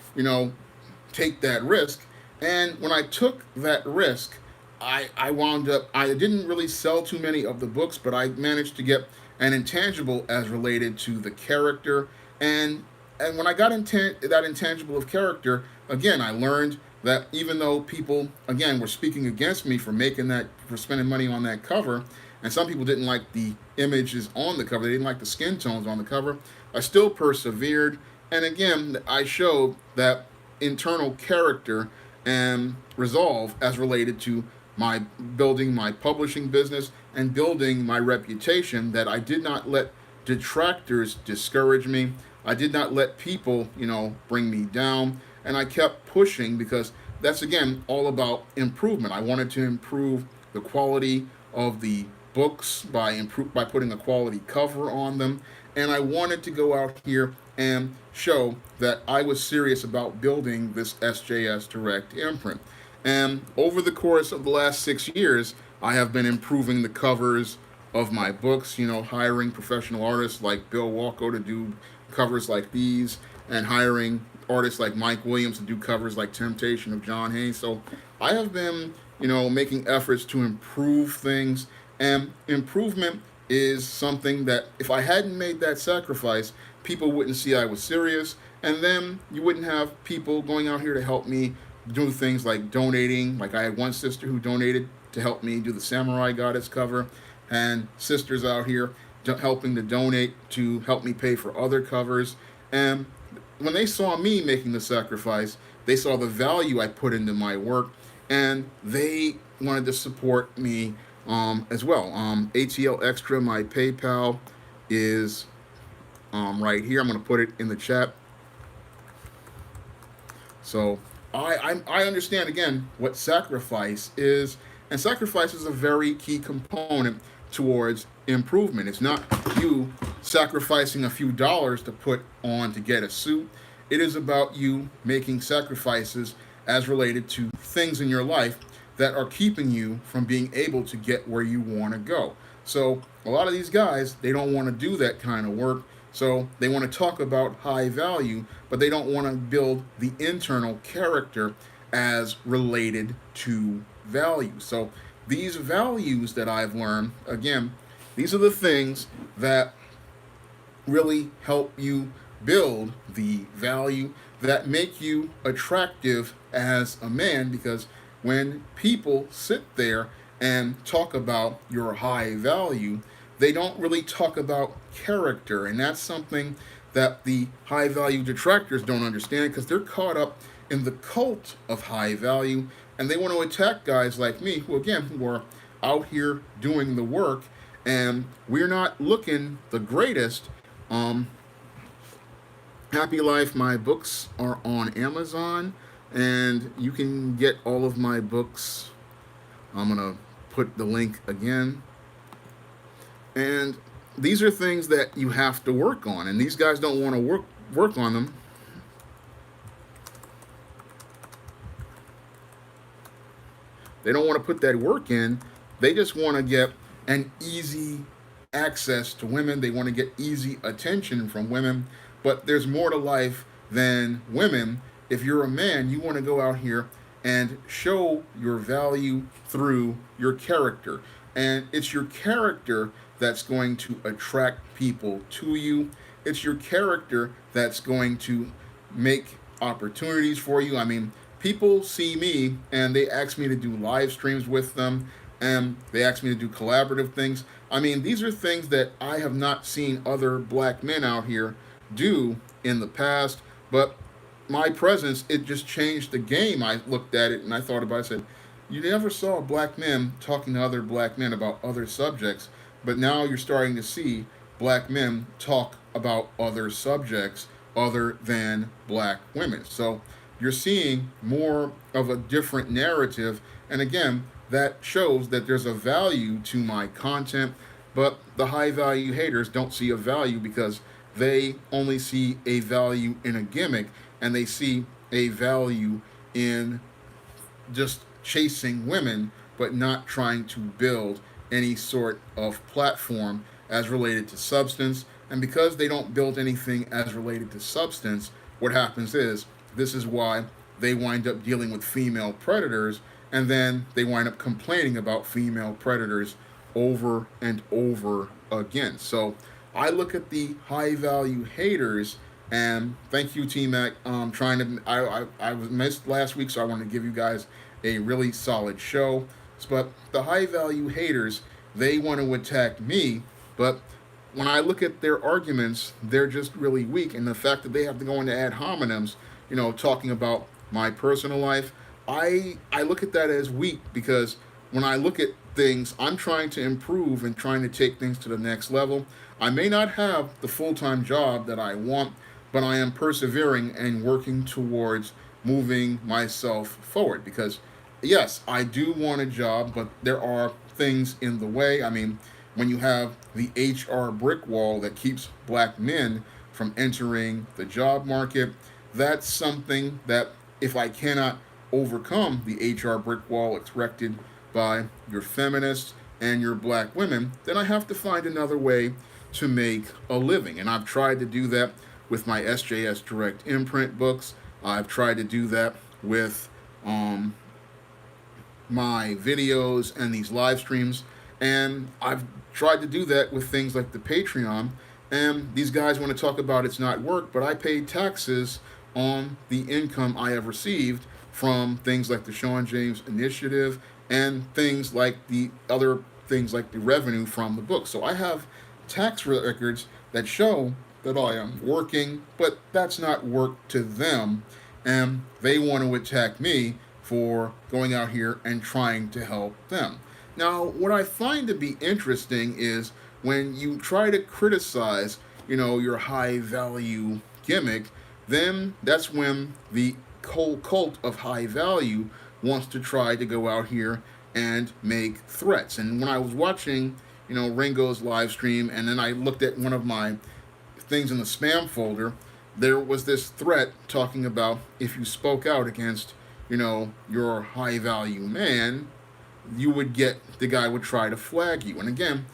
take that risk. And when I took that risk, I wound up, I didn't really sell too many of the books, but I managed to get an intangible as related to the character. And when I got that intangible of character, again, I learned that even though people, again, were speaking against me for spending money on that cover, and some people didn't like the images on the cover, they didn't like the skin tones on the cover, I still persevered. And again, I showed that internal character and resolve as related to my building my publishing business and building my reputation, that I did not let detractors discourage me. I did not let people, bring me down. And I kept pushing because that's, again, all about improvement. I wanted to improve the quality of the books by putting a quality cover on them. And I wanted to go out here and show that I was serious about building this SJS Direct imprint. And over the course of the last 6 years, I have been improving the covers of my books, hiring professional artists like Bill Walko to do covers like these, and hiring artists like Mike Williams to do covers like Temptation of John Haynes. So I have been, making efforts to improve things, and improvement is something that if I hadn't made that sacrifice, people wouldn't see I was serious, and then you wouldn't have people going out here to help me do things like donating. Like I had one sister who donated to help me do the Samurai Goddess cover, and sisters out here helping to donate to help me pay for other covers. And when they saw me making the sacrifice, they saw the value I put into my work, and they wanted to support me as well. ATL Extra, my PayPal is right here. I'm going to put it in the chat. So I understand again what sacrifice is, and sacrifice is a very key component towards improvement. It's not you sacrificing a few dollars to put on to get a suit. It is about you making sacrifices as related to things in your life that are keeping you from being able to get where you want to go. So a lot of these guys, they don't want to do that kind of work. So they want to talk about high value, but they don't want to build the internal character as related to value. So these values that I've learned, again, these are the things that really help you build the value that make you attractive as a man. Because when people sit there and talk about your high value, they don't really talk about character. And that's something that the high value detractors don't understand, because they're caught up in the cult of high value, and they want to attack guys like me who are out here doing the work, and we're not looking the greatest. Happy Life, my books are on Amazon, and you can get all of my books. I'm going to put the link again. And these are things that you have to work on, and these guys don't want to work on them. They don't want to put that work in. They just want to get an easy access to women. They want to get easy attention from women. But there's more to life than women. If you're a man, you want to go out here and show your value through your character. And it's your character that's going to attract people to you. It's your character that's going to make opportunities for you. I mean, people see me and they ask me to do live streams with them, and they ask me to do collaborative things. I mean, these are things that I have not seen other black men out here do in the past, but my presence, it just changed the game. I looked at it and I thought about it. I said, you never saw black men talking to other black men about other subjects, but now you're starting to see black men talk about other subjects other than black women. So you're seeing more of a different narrative. And again, that shows that there's a value to my content, but the high value haters don't see a value because they only see a value in a gimmick, and they see a value in just chasing women, but not trying to build any sort of platform as related to substance. And because they don't build anything as related to substance, what happens is this is why they wind up dealing with female predators, and then they wind up complaining about female predators over and over again. So I look at the high value haters, and thank you, T Mac. Trying to I was missed last week, so I want to give you guys a really solid show. But the high value haters, they want to attack me, but when I look at their arguments, they're just really weak. And the fact that they have to go into ad hominems, talking about my personal life, I look at that as weak because when I look at things, I'm trying to improve and trying to take things to the next level. I may not have the full time job that I want, but I am persevering and working towards moving myself forward because, yes, I do want a job, but there are things in the way. I mean, when you have the HR brick wall that keeps black men from entering the job market, that's something that if I cannot overcome the HR brick wall erected by your feminists and your black women, then I have to find another way to make a living. And I've tried to do that with my SJS Direct imprint books. I've tried to do that with my videos and these live streams. And I've tried to do that with things like the Patreon. And these guys want to talk about it's not work, but I paid taxes on the income I have received from things like the Shawn James Initiative and things like the other things like the revenue from the book. So I have tax records that show that I am working, but that's not work to them. And they want to attack me for going out here and trying to help them. Now, what I find to be interesting is when you try to criticize, your high value gimmick, then that's when the whole cult of high value wants to try to go out here and make threats. And when I was watching, Ringo's live stream, and then I looked at one of my things in the spam folder, there was this threat talking about if you spoke out against, your high value man, you would get, the guy would try to flag you. And again,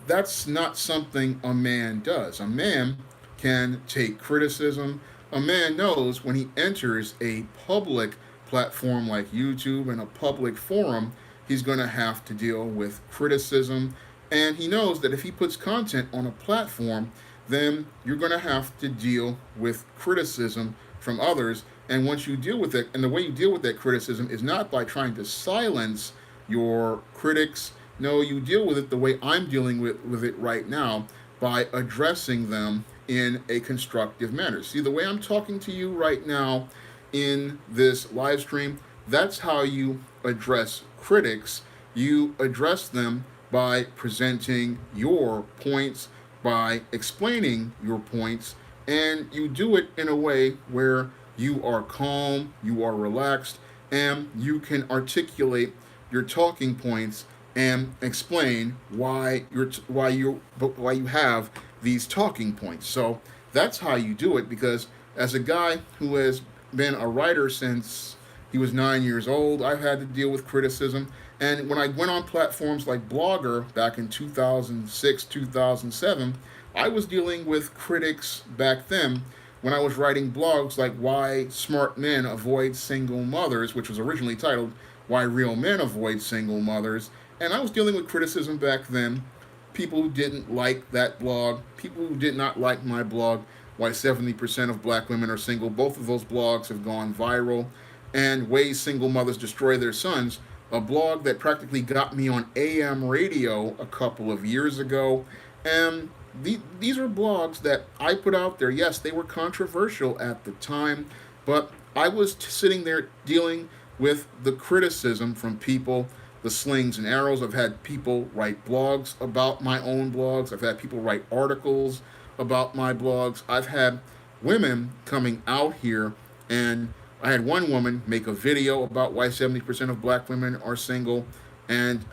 that's not something a man does. A man can take criticism. A man knows when he enters a public platform like YouTube and a public forum, he's going to have to deal with criticism. And he knows that if he puts content on a platform, then you're going to have to deal with criticism from others. And once you deal with it, and the way you deal with that criticism is not by trying to silence your critics. No, you deal with it the way I'm dealing with it right now by addressing them in a constructive manner. See, the way I'm talking to you right now in this live stream, that's how you address critics. You address them by presenting your points, by explaining your points, and you do it in a way where you are calm, you are relaxed, and you can articulate your talking points and explain why you have these talking points. So that's how you do it, because as a guy who has been a writer since he was 9 years old, I've had to deal with criticism. And when I went on platforms like Blogger back in 2006, 2007, I was dealing with critics back then when I was writing blogs like Why Smart Men Avoid Single Mothers, which was originally titled Why Real Men Avoid Single Mothers. And I was dealing with criticism back then. People who didn't like that blog, people who did not like my blog, Why 70% of Black Women Are Single. Both of those blogs have gone viral. And Ways Single Mothers Destroy Their Sons, a blog that practically got me on AM radio a couple of years ago. And these are blogs that I put out there. Yes, they were controversial at the time, but I was sitting there dealing with the criticism from people, the slings and arrows. I've had people write blogs about my own blogs. I've had people write articles about my blogs. I've had women coming out here and I had one woman make a video about why 70% of black women are single, and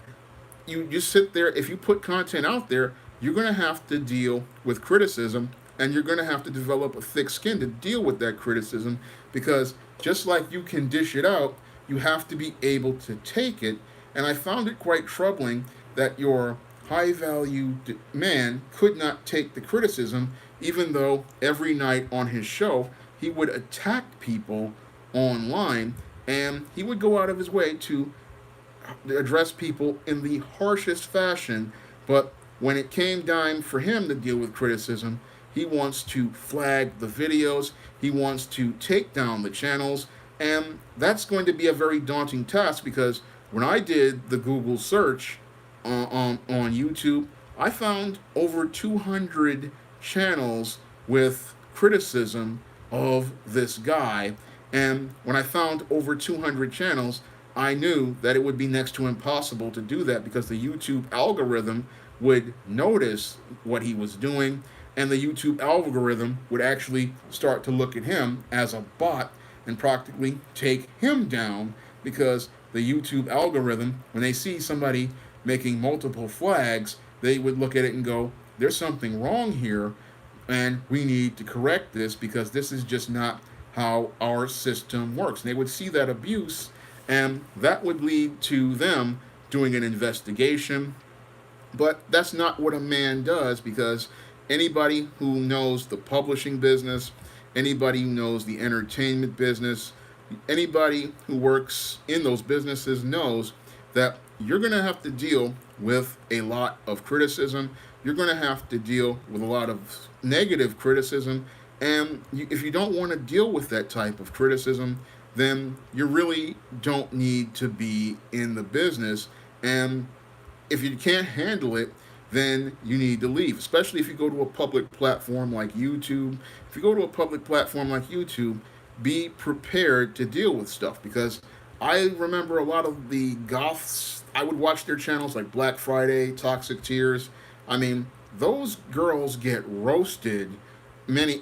you just sit there. If you put content out there, you're going to have to deal with criticism, and you're going to have to develop a thick skin to deal with that criticism, because just like you can dish it out, you have to be able to take it. And I found it quite troubling that your high value man could not take the criticism, even though every night on his show he would attack people online, and he would go out of his way to address people in the harshest fashion. But when it came time for him to deal with criticism, he wants to flag the videos, he wants to take down the channels, and that's going to be a very daunting task, because when I did the Google search on YouTube, I found over 200 channels with criticism of this guy. And when I found over 200 channels, I knew that it would be next to impossible to do that, because the YouTube algorithm would notice what he was doing, and the YouTube algorithm would actually start to look at him as a bot and practically take him down, because the YouTube algorithm, when they see somebody making multiple flags, they would look at it and go, there's something wrong here, and we need to correct this, because this is just not how our system works. And they would see that abuse, and that would lead to them doing an investigation. But that's not what a man does, because anybody who knows the publishing business, anybody who knows the entertainment business, anybody who works in those businesses knows that you're going to have to deal with a lot of criticism. You're going to have to deal with a lot of negative criticism. And if you don't want to deal with that type of criticism, then you really don't need to be in the business. And if you can't handle it, then you need to leave, especially if you go to a public platform like YouTube. If you go to a public platform like YouTube, be prepared to deal with stuff, because I remember a lot of the goths, I would watch their channels like Black Friday, Toxic Tears. I mean, those girls get roasted many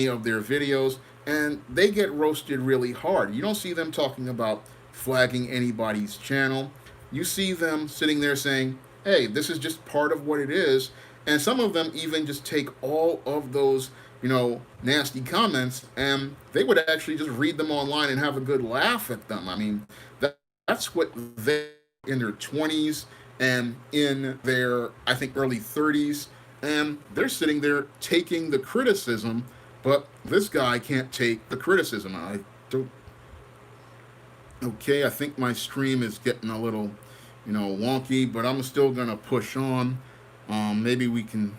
of their videos, and they get roasted really hard. You don't see them talking about flagging anybody's channel. You see them sitting there saying, hey, this is just part of what it is. And some of them even just take all of those, nasty comments, and they would actually just read them online and have a good laugh at them. I mean, that's what they in their 20s and in their, I think, early 30s, and they're sitting there taking the criticism, but this guy can't take the criticism. I don't. Okay, I think my stream is getting a little, wonky, but I'm still gonna push on. Maybe we can.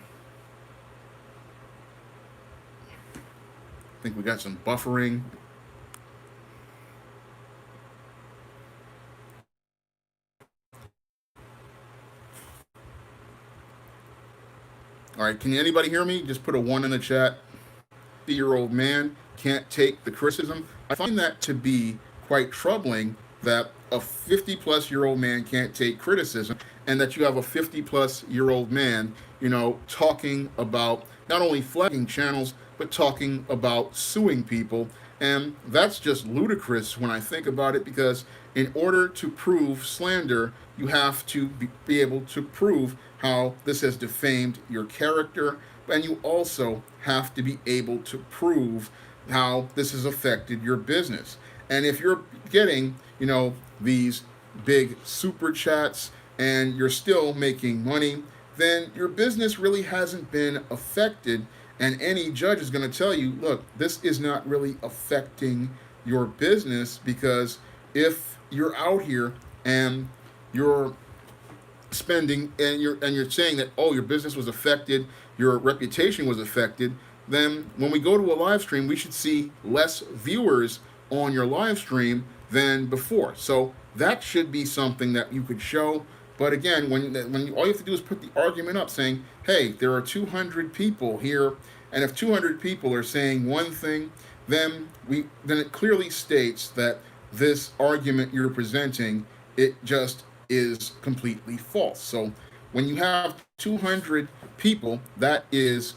I think we got some buffering. All right, can anybody hear me? Just put a one in the chat. 50-year-old man can't take the criticism. I find that to be quite troubling, that a 50 plus year old man can't take criticism, and that you have a 50 plus year old man, talking about not only flagging channels, but talking about suing people. And that's just ludicrous when I think about it, because in order to prove slander, you have to be able to prove how this has defamed your character, and you also have to be able to prove how this has affected your business. And if you're getting, these big super chats and you're still making money, then your business really hasn't been affected. And any judge is going to tell you, look, this is not really affecting your business, because if you're out here and you're spending, and you're saying that, oh, your business was affected, your reputation was affected, then when we go to a live stream, we should see less viewers on your live stream than before. So that should be something that you could show. But again, all you have to do is put the argument up, saying, hey, there are 200 people here, and if 200 people are saying one thing, then it clearly states that this argument you're presenting, it just is completely false. So when you have 200 people, that is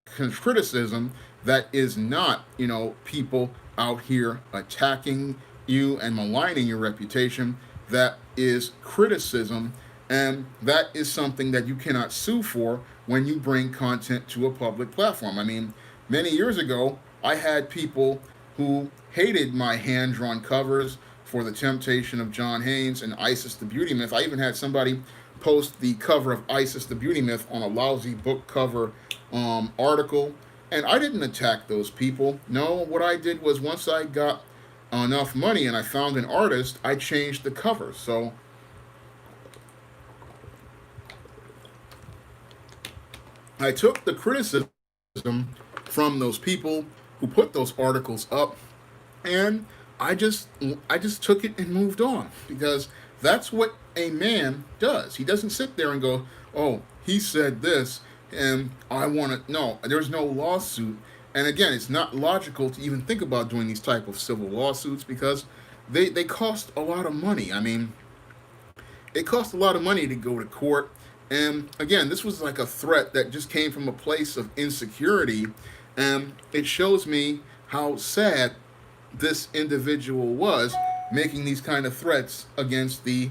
criticism, that is not, people out here attacking you and maligning your reputation, that is criticism, and that is something that you cannot sue for when you bring content to a public platform. I mean, many years ago, I had people who hated my hand drawn covers for The Temptation of John Haynes and Isis the Beauty Myth. I even had somebody post the cover of Isis the Beauty Myth on a lousy book cover article. And I didn't attack those people. No, what I did was once I got enough money and I found an artist, I changed the cover. So I took the criticism from those people who put those articles up, and I just I just took it and moved on, because that's what a man does. He doesn't sit there and go, "Oh, he said this and I want to." No, there's no lawsuit. And again, it's not logical to even think about doing these type of civil lawsuits, because they cost a lot of money. I mean, it cost a lot of money to go to court. And again, this was like a threat that just came from a place of insecurity. And it shows me how sad this individual was, making these kind of threats against the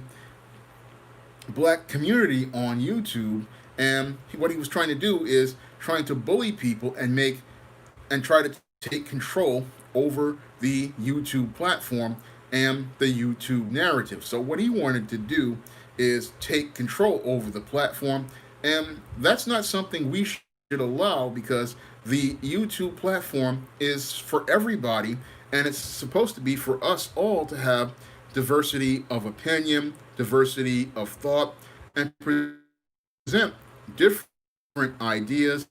black community on YouTube. And what he was trying to do is trying to bully people and try to take control over the YouTube platform and the YouTube narrative. So what he wanted to do is take control over the platform, and that's not something we should allow, because the YouTube platform is for everybody, and it's supposed to be for us all to have diversity of opinion, diversity of thought, and present different ideas.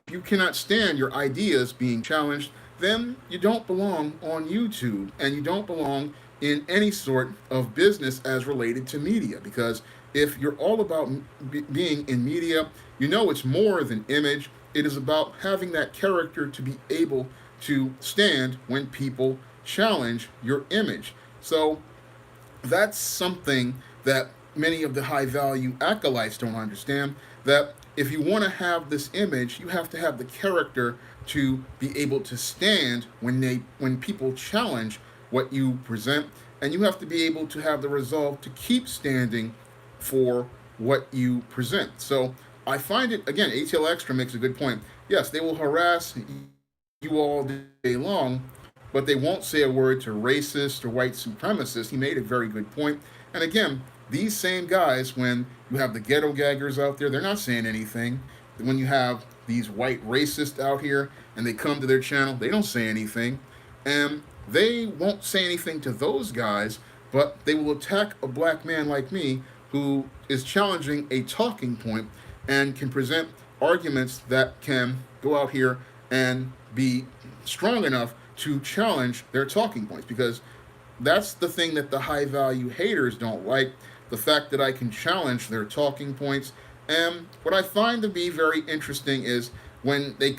You cannot stand your ideas being challenged, then you don't belong on YouTube, and you don't belong in any sort of business as related to media. Because if you're all about being in media, you know it's more than image. It is about having that character to be able to stand when people challenge your image. So that's something that many of the high value acolytes don't understand, that if you want to have this image, you have to have the character to be able to stand when people challenge what you present, and you have to be able to have the resolve to keep standing for what you present. So I find it, again, ATL Extra makes a good point. Yes, they will harass you all day long, but they won't say a word to racist or white supremacists. He made a very good point. And again, these same guys, when you have the ghetto gaggers out there, they're not saying anything. When you have these white racists out here and they come to their channel, they don't say anything. And they won't say anything to those guys, but they will attack a black man like me who is challenging a talking point and can present arguments that can go out here and be strong enough to challenge their talking points. Because that's the thing that the high value haters don't like, the fact that I can challenge their talking points. And what I find to be very interesting is when they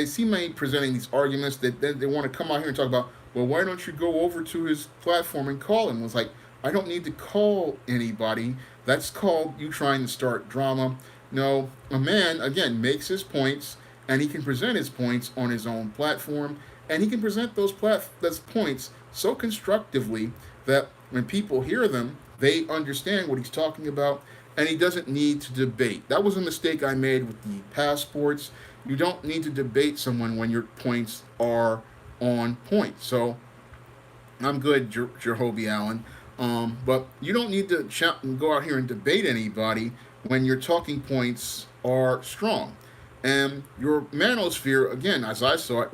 see me presenting these arguments, that they want to come out here and talk about, well, why don't you go over to his platform and call him? It's like, I don't need to call anybody. That's called you trying to start drama. No, a man, again, makes his points, and he can present his points on his own platform, and he can present those points so constructively that when people hear them, they understand what he's talking about, and he doesn't need to debate. That was a mistake I made with the passports. You don't need to debate someone when your points are on point. So I'm good, Jehovah Allen. But you don't need to go out here and debate anybody when your talking points are strong. And your manosphere, again, as I saw it,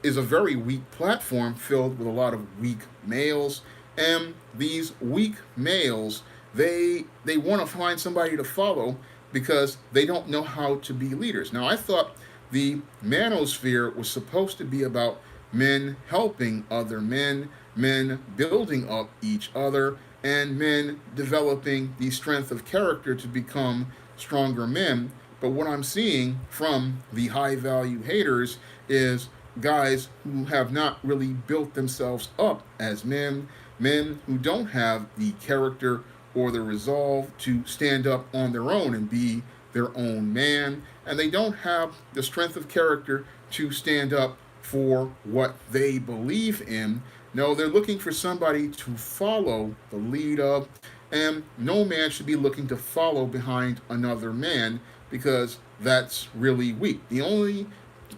is a very weak platform filled with a lot of weak males. And these weak males, they want to find somebody to follow because they don't know how to be leaders. Now, I thought the manosphere was supposed to be about men helping other men, men building up each other, and men developing the strength of character to become stronger men. But what I'm seeing from the high value haters is guys who have not really built themselves up as men, men who don't have the character or the resolve to stand up on their own and be their own man, and they don't have the strength of character to stand up for what they believe in. No, they're looking for somebody to follow the lead of, and no man should be looking to follow behind another man because that's really weak. The only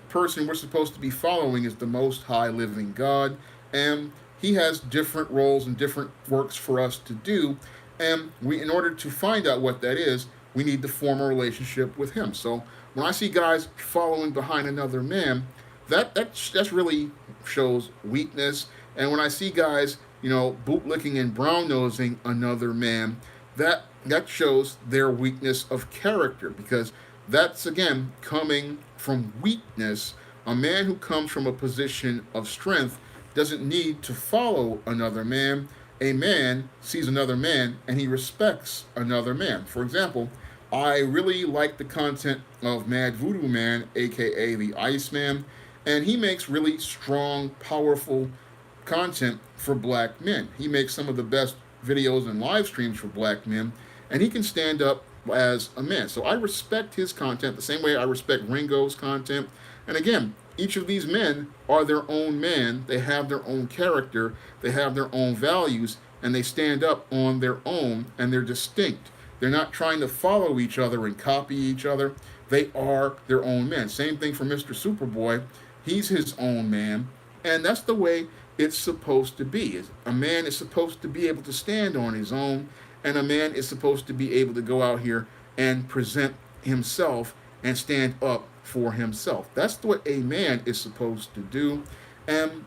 person we're supposed to be following is the Most High Living God, and He has different roles and different works for us to do. And in order to find out what that is, we need to form a relationship with Him. So when I see guys following behind another man, that's really shows weakness. And when I see guys, bootlicking and brown nosing another man, that shows their weakness of character because that's again coming from weakness. A man who comes from a position of strength doesn't need to follow another man. A man sees another man and he respects another man. For example, I really like the content of Mad Voodoo Man, aka the Iceman, and he makes really strong, powerful content for black men. He makes some of the best videos and live streams for black men, and he can stand up as a man. So I respect his content the same way I respect Ringo's content. And again, each of these men are their own man. They have their own character, they have their own values, and they stand up on their own, and they're distinct. They're not trying to follow each other and copy each other. They are their own men. Same thing for Mr. Superboy. He's his own man, and that's the way it's supposed to be. A man is supposed to be able to stand on his own, and a man is supposed to be able to go out here and present himself and stand up for himself. That's what a man is supposed to do, and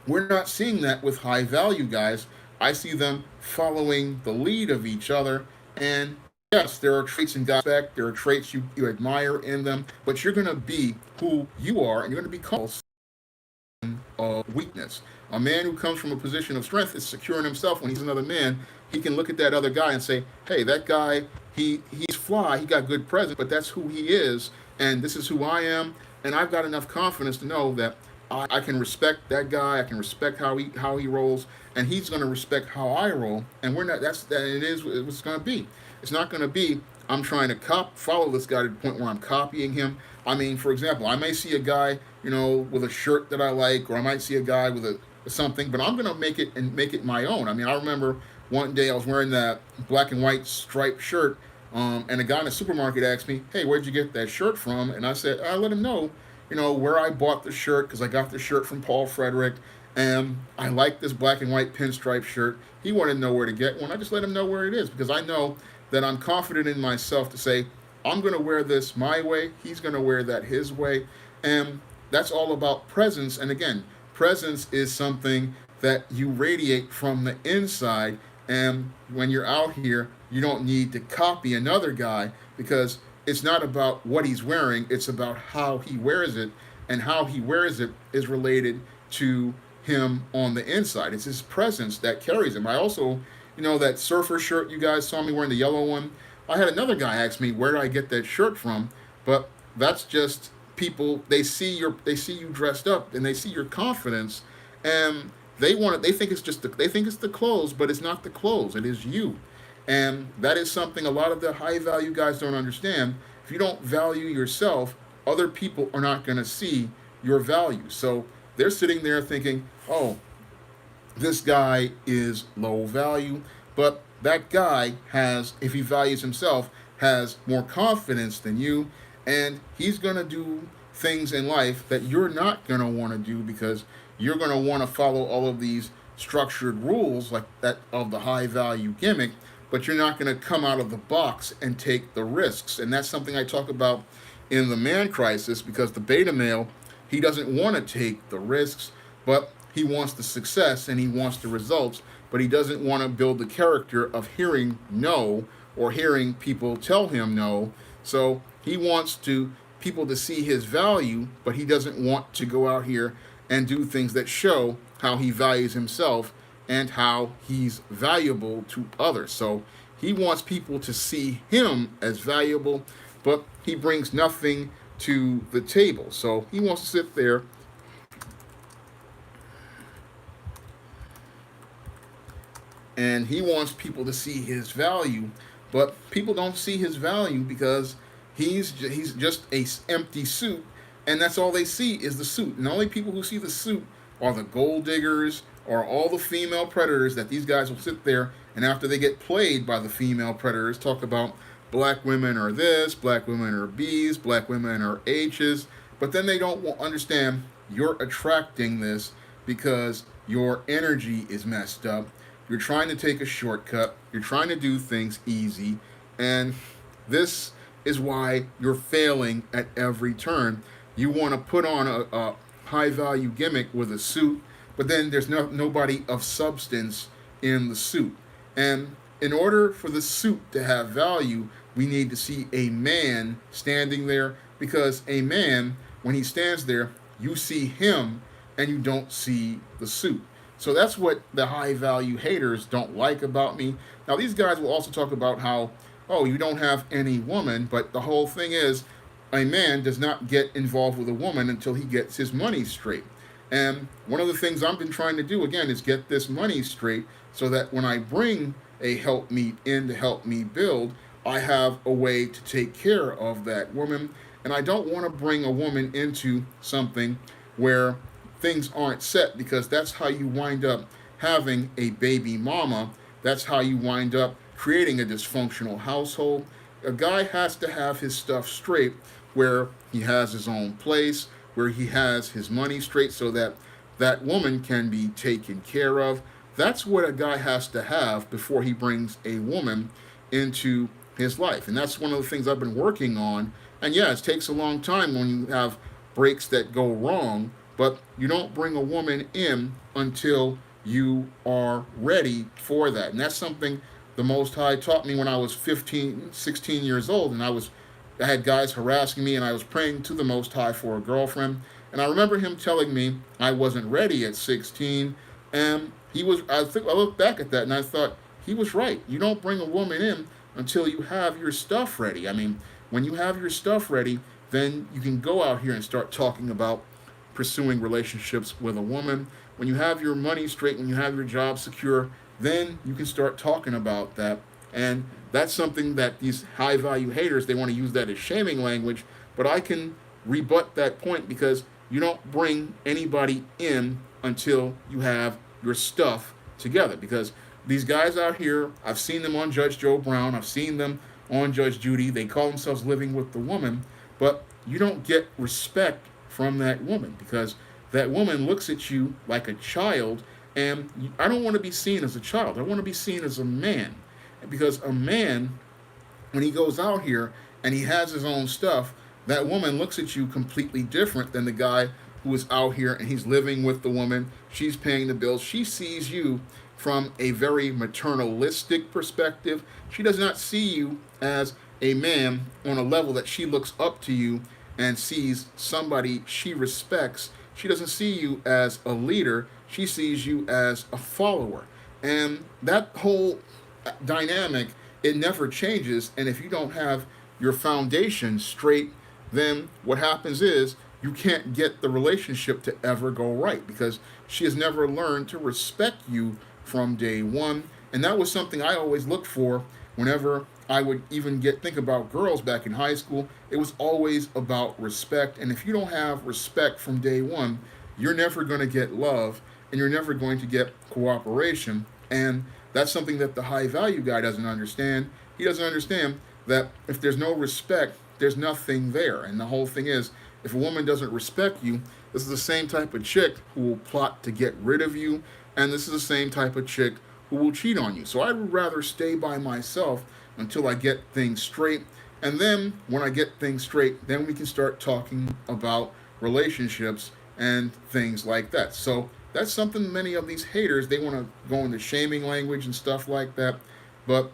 we're not seeing that with high value guys. I see them following the lead of each other, and yes, there are traits in God's respect, there are traits you admire in them, but you're going to be who you are, and you're going to be called of weakness. A man who comes from a position of strength is secure in himself. When he's another man, he can look at that other guy and say, "Hey, that guy, he's fly. He got good presence, but that's who he is, and this is who I am." And I've got enough confidence to know that I can respect that guy. I can respect how he rolls, and he's going to respect how I roll. And we're not. That it is what it's going to be. It's not going to be I'm trying to follow this guy to the point where I'm copying him. I mean, for example, I may see a guy, with a shirt that I like, or I might see a guy with a something, but I'm gonna make it my own. I mean, I remember one day I was wearing that black and white striped shirt, and a guy in the supermarket asked me, "Hey, where'd you get that shirt from?" And I said, I let him know, where I bought the shirt because I got the shirt from Paul Frederick, and I like this black and white pinstripe shirt. He wanted to know where to get one. I just let him know where it is because I know that I'm confident in myself to say, I'm going to wear this my way. He's going to wear that his way. And that's all about presence. And again, presence is something that you radiate from the inside. And when you're out here, you don't need to copy another guy because it's not about what he's wearing. It's about how he wears it. And how he wears it is related to him on the inside. It's his presence that carries him. I also, that surfer shirt you guys saw me wearing, the yellow one. I had another guy ask me where did I get that shirt from, but that's just people. They see you dressed up and they see your confidence, and they think it's the clothes, but it's not the clothes. It is you, and that is something a lot of the high value guys don't understand. If you don't value yourself, other people are not going to see your value. So they're sitting there thinking, oh, this guy is low value, but that guy has, if he values himself, has more confidence than you, and he's going to do things in life that you're not going to want to do because you're going to want to follow all of these structured rules like that of the high value gimmick, but you're not going to come out of the box and take the risks. And that's something I talk about in the man crisis because the beta male, he doesn't want to take the risks, but he wants the success and he wants the results, but he doesn't want to build the character of hearing no or hearing people tell him no. So he wants people to see his value, but he doesn't want to go out here and do things that show how he values himself and how he's valuable to others. So he wants people to see him as valuable, but he brings nothing to the table. So he wants to sit there and he wants people to see his value, but people don't see his value because he's just a empty suit And that's all they see is the suit. And the only people who see the suit are the gold diggers or all the female predators that these guys will sit there and after they get played by the female predators talk about black women are this, black women are B's, black women are H's, but then they don't understand you're attracting this because your energy is messed up. You're trying to take a shortcut. You're trying to do things easy. And this is why you're failing at every turn. You want to put on a high value gimmick with a suit, but then there's nobody of substance in the suit. And in order for the suit to have value, we need to see a man standing there because a man, when he stands there, you see him and you don't see the suit. So that's what the high value haters don't like about me. Now, these guys will also talk about how, oh, you don't have any woman, but the whole thing is a man does not get involved with a woman until he gets his money straight. And one of the things I've been trying to do, again, is get this money straight so that when I bring a helpmeet in to help me build, I have a way to take care of that woman. And I don't want to bring a woman into something where things aren't set because that's how you wind up having a baby mama. That's how you wind up creating a dysfunctional household. A guy has to have his stuff straight where he has his own place, where he has his money straight so that that woman can be taken care of. That's what a guy has to have before he brings a woman into his life. And that's one of the things I've been working on. And yeah, it takes a long time when you have breaks that go wrong, but you don't bring a woman in until you are ready for that. And that's something the Most High taught me when I was 15, 16 years old. And I had guys harassing me and I was praying to the Most High for a girlfriend. And I remember him telling me I wasn't ready at 16. And I look back at that and I thought, he was right. You don't bring a woman in until you have your stuff ready. I mean, when you have your stuff ready, then you can go out here and start talking about pursuing relationships with a woman. When you have your money straight, when you have your job secure, then you can start talking about that. And that's something that these high value haters, they want to use that as shaming language, but I can rebut that point because you don't bring anybody in until you have your stuff together. Because these guys out here, I've seen them on Judge Joe Brown, I've seen them on Judge Judy, they call themselves living with the woman, but you don't get respect from that woman because that woman looks at you like a child. And I don't want to be seen as a child. I want to be seen as a man. Because a man, when he goes out here and he has his own stuff, that woman looks at you completely different than the guy who is out here and he's living with the woman. She's paying the bills. She sees you from a very maternalistic perspective. She does not see you as a man on a level that she looks up to you and sees somebody she respects. She doesn't see you as a leader. She sees you as a follower. And that whole dynamic, it never changes. And if you don't have your foundation straight, then what happens is you can't get the relationship to ever go right because she has never learned to respect you from day one. And that was something I always looked for whenever I would even think about girls back in high school. It was always about respect. And if you don't have respect from day one, you're never going to get love and you're never going to get cooperation. And that's something that the high value guy doesn't understand. He doesn't understand that if there's no respect, there's nothing there. And the whole thing is, if a woman doesn't respect you, this is the same type of chick who will plot to get rid of you. And this is the same type of chick who will cheat on you. So I would rather stay by myself until I get things straight. And then when I get things straight, then we can start talking about relationships and things like that. So that's something many of these haters, they want to go into shaming language and stuff like that. But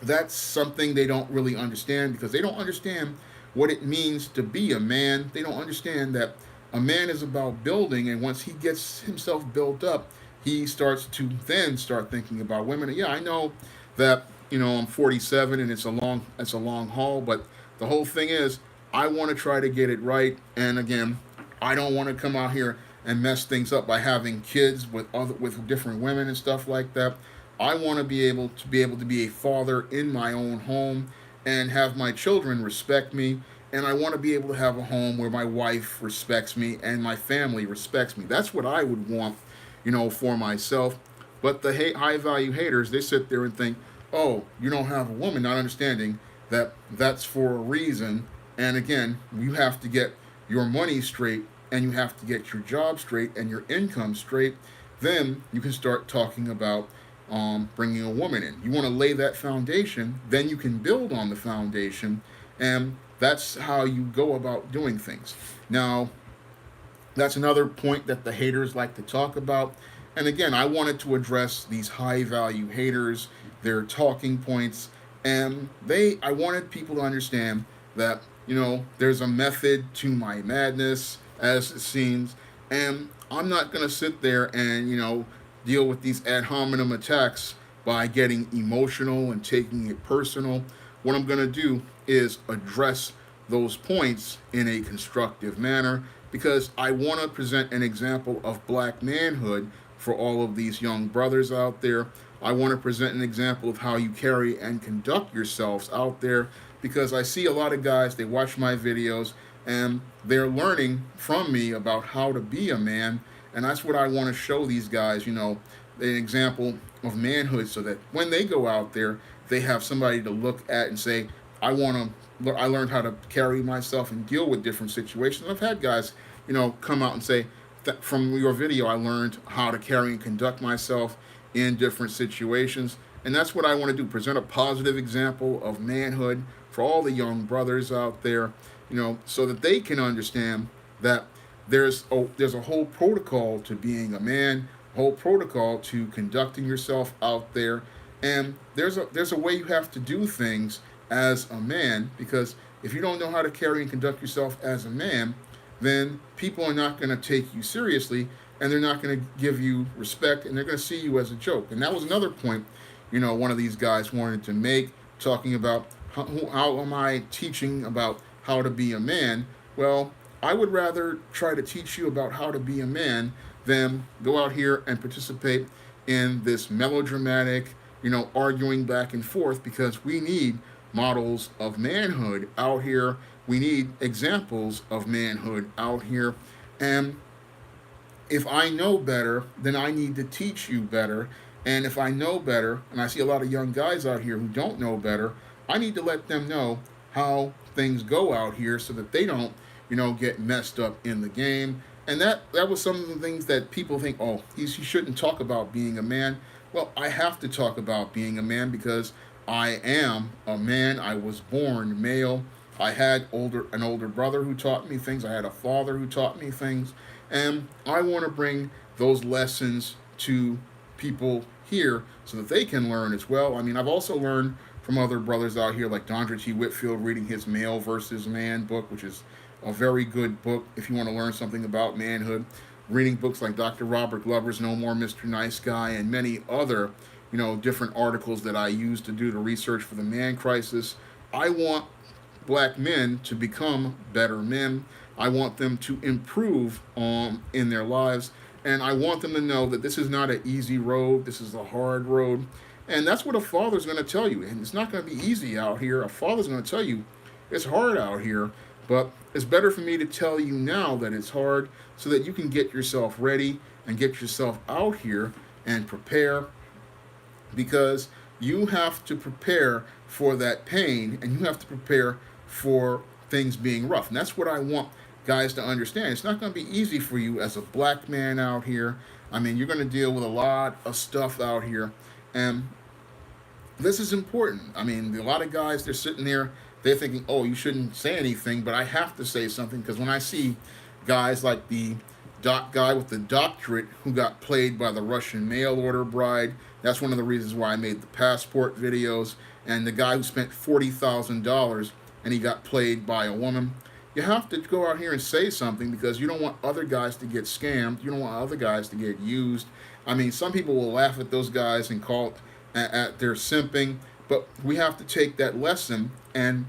that's something they don't really understand because they don't understand what it means to be a man. They don't understand that a man is about building, and once he gets himself built up, he starts to then start thinking about women. And yeah, I know that I'm 47 and it's a long haul, but the whole thing is I want to try to get it right. And again, I don't want to come out here and mess things up by having kids with different women and stuff like that. I want to be able to be a father in my own home and have my children respect me and I want to be able to have a home where my wife respects me and my family respects me. That's what I would want, for myself. But the high value haters, they sit there and think, oh, you don't have a woman, not understanding that that's for a reason. And again, you have to get your money straight, and you have to get your job straight and your income straight. Then you can start talking about bringing a woman in. You want to lay that foundation, then you can build on the foundation, and that's how you go about doing things. Now, that's another point that the haters like to talk about. And again, I wanted to address these high value haters, their talking points, and I wanted people to understand that, there's a method to my madness, as it seems, and I'm not going to sit there and, deal with these ad hominem attacks by getting emotional and taking it personal. What I'm going to do is address those points in a constructive manner, because I want to present an example of black manhood for all of these young brothers out there. I want to present an example of how you carry and conduct yourselves out there, because I see a lot of guys, they watch my videos and they're learning from me about how to be a man. And that's what I want to show these guys, an example of manhood, so that when they go out there, they have somebody to look at and say, I learned how to carry myself and deal with different situations. I've had guys, come out and say that from your video, I learned how to carry and conduct myself in different situations. And that's what I want to do, present a positive example of manhood for all the young brothers out there, so that they can understand that there's a whole protocol to being a man, a whole protocol to conducting yourself out there, and there's a way you have to do things as a man, because if you don't know how to carry and conduct yourself as a man, then people are not going to take you seriously, and they're not going to give you respect, and they're going to see you as a joke. And that was another point, one of these guys wanted to make, talking about how am I teaching about how to be a man. Well, I would rather try to teach you about how to be a man than go out here and participate in this melodramatic, arguing back and forth, because we need models of manhood out here. We need examples of manhood out here. And if I know better, then I need to teach you better. And if I know better, and I see a lot of young guys out here who don't know better, I need to let them know how things go out here, so that they don't, get messed up in the game. And that was some of the things that people think, oh, he shouldn't talk about being a man. Well, I have to talk about being a man, because I am a man. I was born male. I had an older brother who taught me things. I had a father who taught me things. And I want to bring those lessons to people here so that they can learn as well. I mean, I've also learned from other brothers out here, like Dondra T. Whitfield, reading his Male versus Man book, which is a very good book if you want to learn something about manhood. Reading books like Dr. Robert Glover's No More Mr. Nice Guy, and many other, different articles that I use to do the research for the man crisis. I want black men to become better men. I want them to improve in their lives. And I want them to know that this is not an easy road. This is a hard road. And that's what a father's going to tell you. And it's not going to be easy out here. A father's going to tell you it's hard out here. But it's better for me to tell you now that it's hard, so that you can get yourself ready and get yourself out here and prepare, because you have to prepare for that pain, and you have to prepare for things being rough. And that's what I want guys to understand. It's not going to be easy for you as a black man out here. I mean, you're going to deal with a lot of stuff out here. And this is important. I mean, a lot of guys, they're sitting there, they're thinking, oh, you shouldn't say anything, but I have to say something, because when I see guys like the guy with the doctorate who got played by the Russian mail order bride, that's one of the reasons why I made the passport videos, and the guy who spent $40,000 and he got played by a woman. You have to go out here and say something, because you don't want other guys to get scammed. You don't want other guys to get used. I mean, some people will laugh at those guys and call at their simping, but we have to take that lesson and,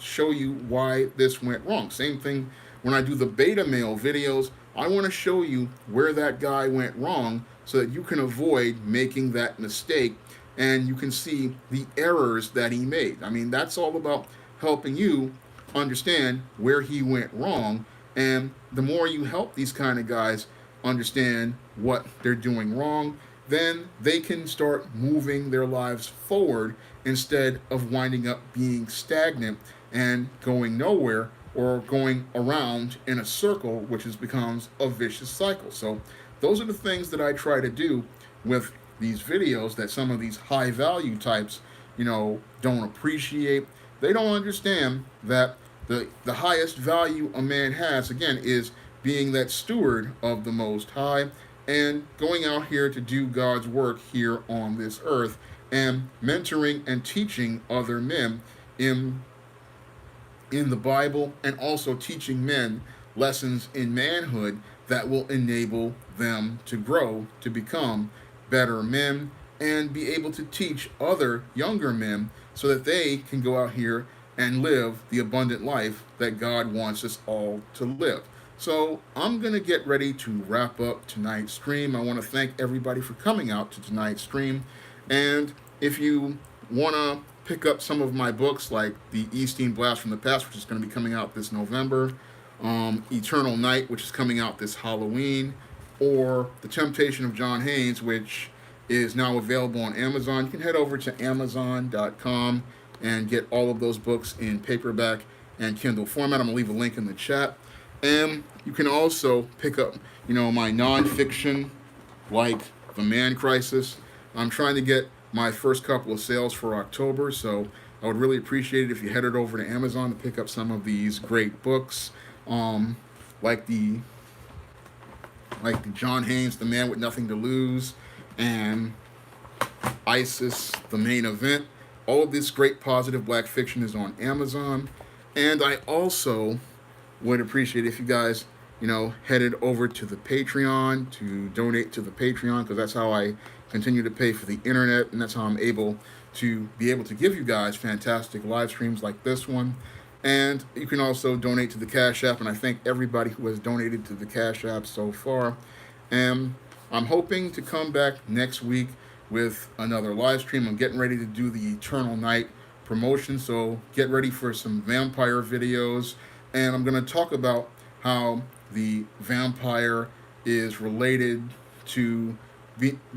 show you why this went wrong. Same thing when I do the beta male videos. I want to show you where that guy went wrong, so that you can avoid making that mistake, and you can see the errors that he made. I mean, that's all about helping you understand where he went wrong. And the more you help these kind of guys understand what they're doing wrong, then they can start moving their lives forward instead of winding up being stagnant and going nowhere or going around in a circle, which becomes a vicious cycle. So, those are the things that I try to do with these videos that some of these high value types, don't appreciate. They don't understand that the highest value a man has, again, is being that steward of the Most High and going out here to do God's work here on this earth and mentoring and teaching other men in in the Bible and also teaching men lessons in manhood that will enable them to grow to become better men and be able to teach other younger men so that they can go out here and live the abundant life that God wants us all to live. So I'm going to get ready to wrap up tonight's stream. I want to thank everybody for coming out to tonight's stream. And if you want to pick up some of my books, like The Eastern Blast from the Past, which is going to be coming out this November, Eternal Night, which is coming out this Halloween, or The Temptation of John Haynes, which is now available on Amazon. You can head over to Amazon.com and get all of those books in paperback and Kindle format. I'm going to leave a link in the chat. And you can also pick up, my nonfiction, like The Man Crisis. I'm trying to get my first couple of sales for October, so I would really appreciate it if you headed over to Amazon to pick up some of these great books, like the John Haynes, The Man with Nothing to Lose, and ISIS, The Main Event. All of this great positive black fiction is on Amazon, and I also would appreciate if you guys, headed over to the Patreon to donate to the Patreon, because that's how I continue to pay for the internet, and that's how I'm able to give you guys fantastic live streams like this one. And you can also donate to the Cash App, and I thank everybody who has donated to the Cash App so far. And I'm hoping to come back next week with another live stream. I'm getting ready to do the Eternal Night promotion, so get ready for some vampire videos. And I'm going to talk about how the vampire is related to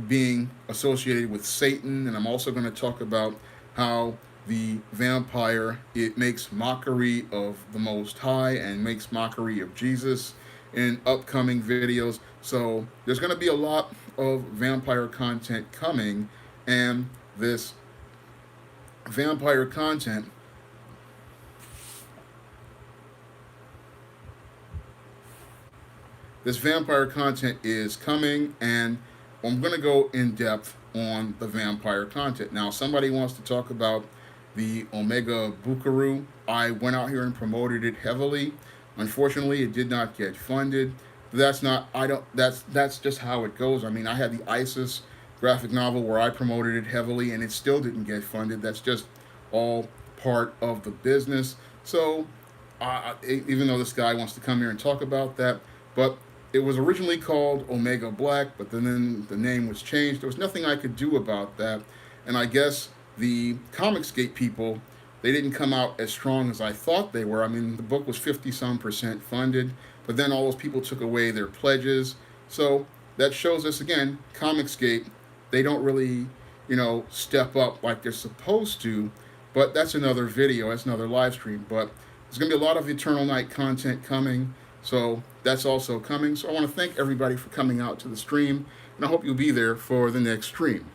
being associated with Satan. And I'm also going to talk about how the vampire, it makes mockery of the Most High and makes mockery of Jesus in upcoming videos. So there's going to be a lot of vampire content coming, and this vampire content is coming, and I'm going to go in depth on the vampire content. Now, somebody wants to talk about the Omega Bukaru. I went out here and promoted it heavily. Unfortunately, it did not get funded. That's just how it goes. I mean, I had the ISIS graphic novel where I promoted it heavily and it still didn't get funded. That's just all part of the business. So, even though this guy wants to come here and talk about that, but it was originally called Omega Black, but then the name was changed. There was nothing I could do about that. And I guess the Comicsgate people, they didn't come out as strong as I thought they were. I mean, the book was 50-some% funded, but then all those people took away their pledges. So that shows us, again, Comicsgate, they don't really, step up like they're supposed to. But that's another video, that's another live stream. But there's going to be a lot of Eternal Night content coming. So that's also coming. So I want to thank everybody for coming out to the stream, and I hope you'll be there for the next stream.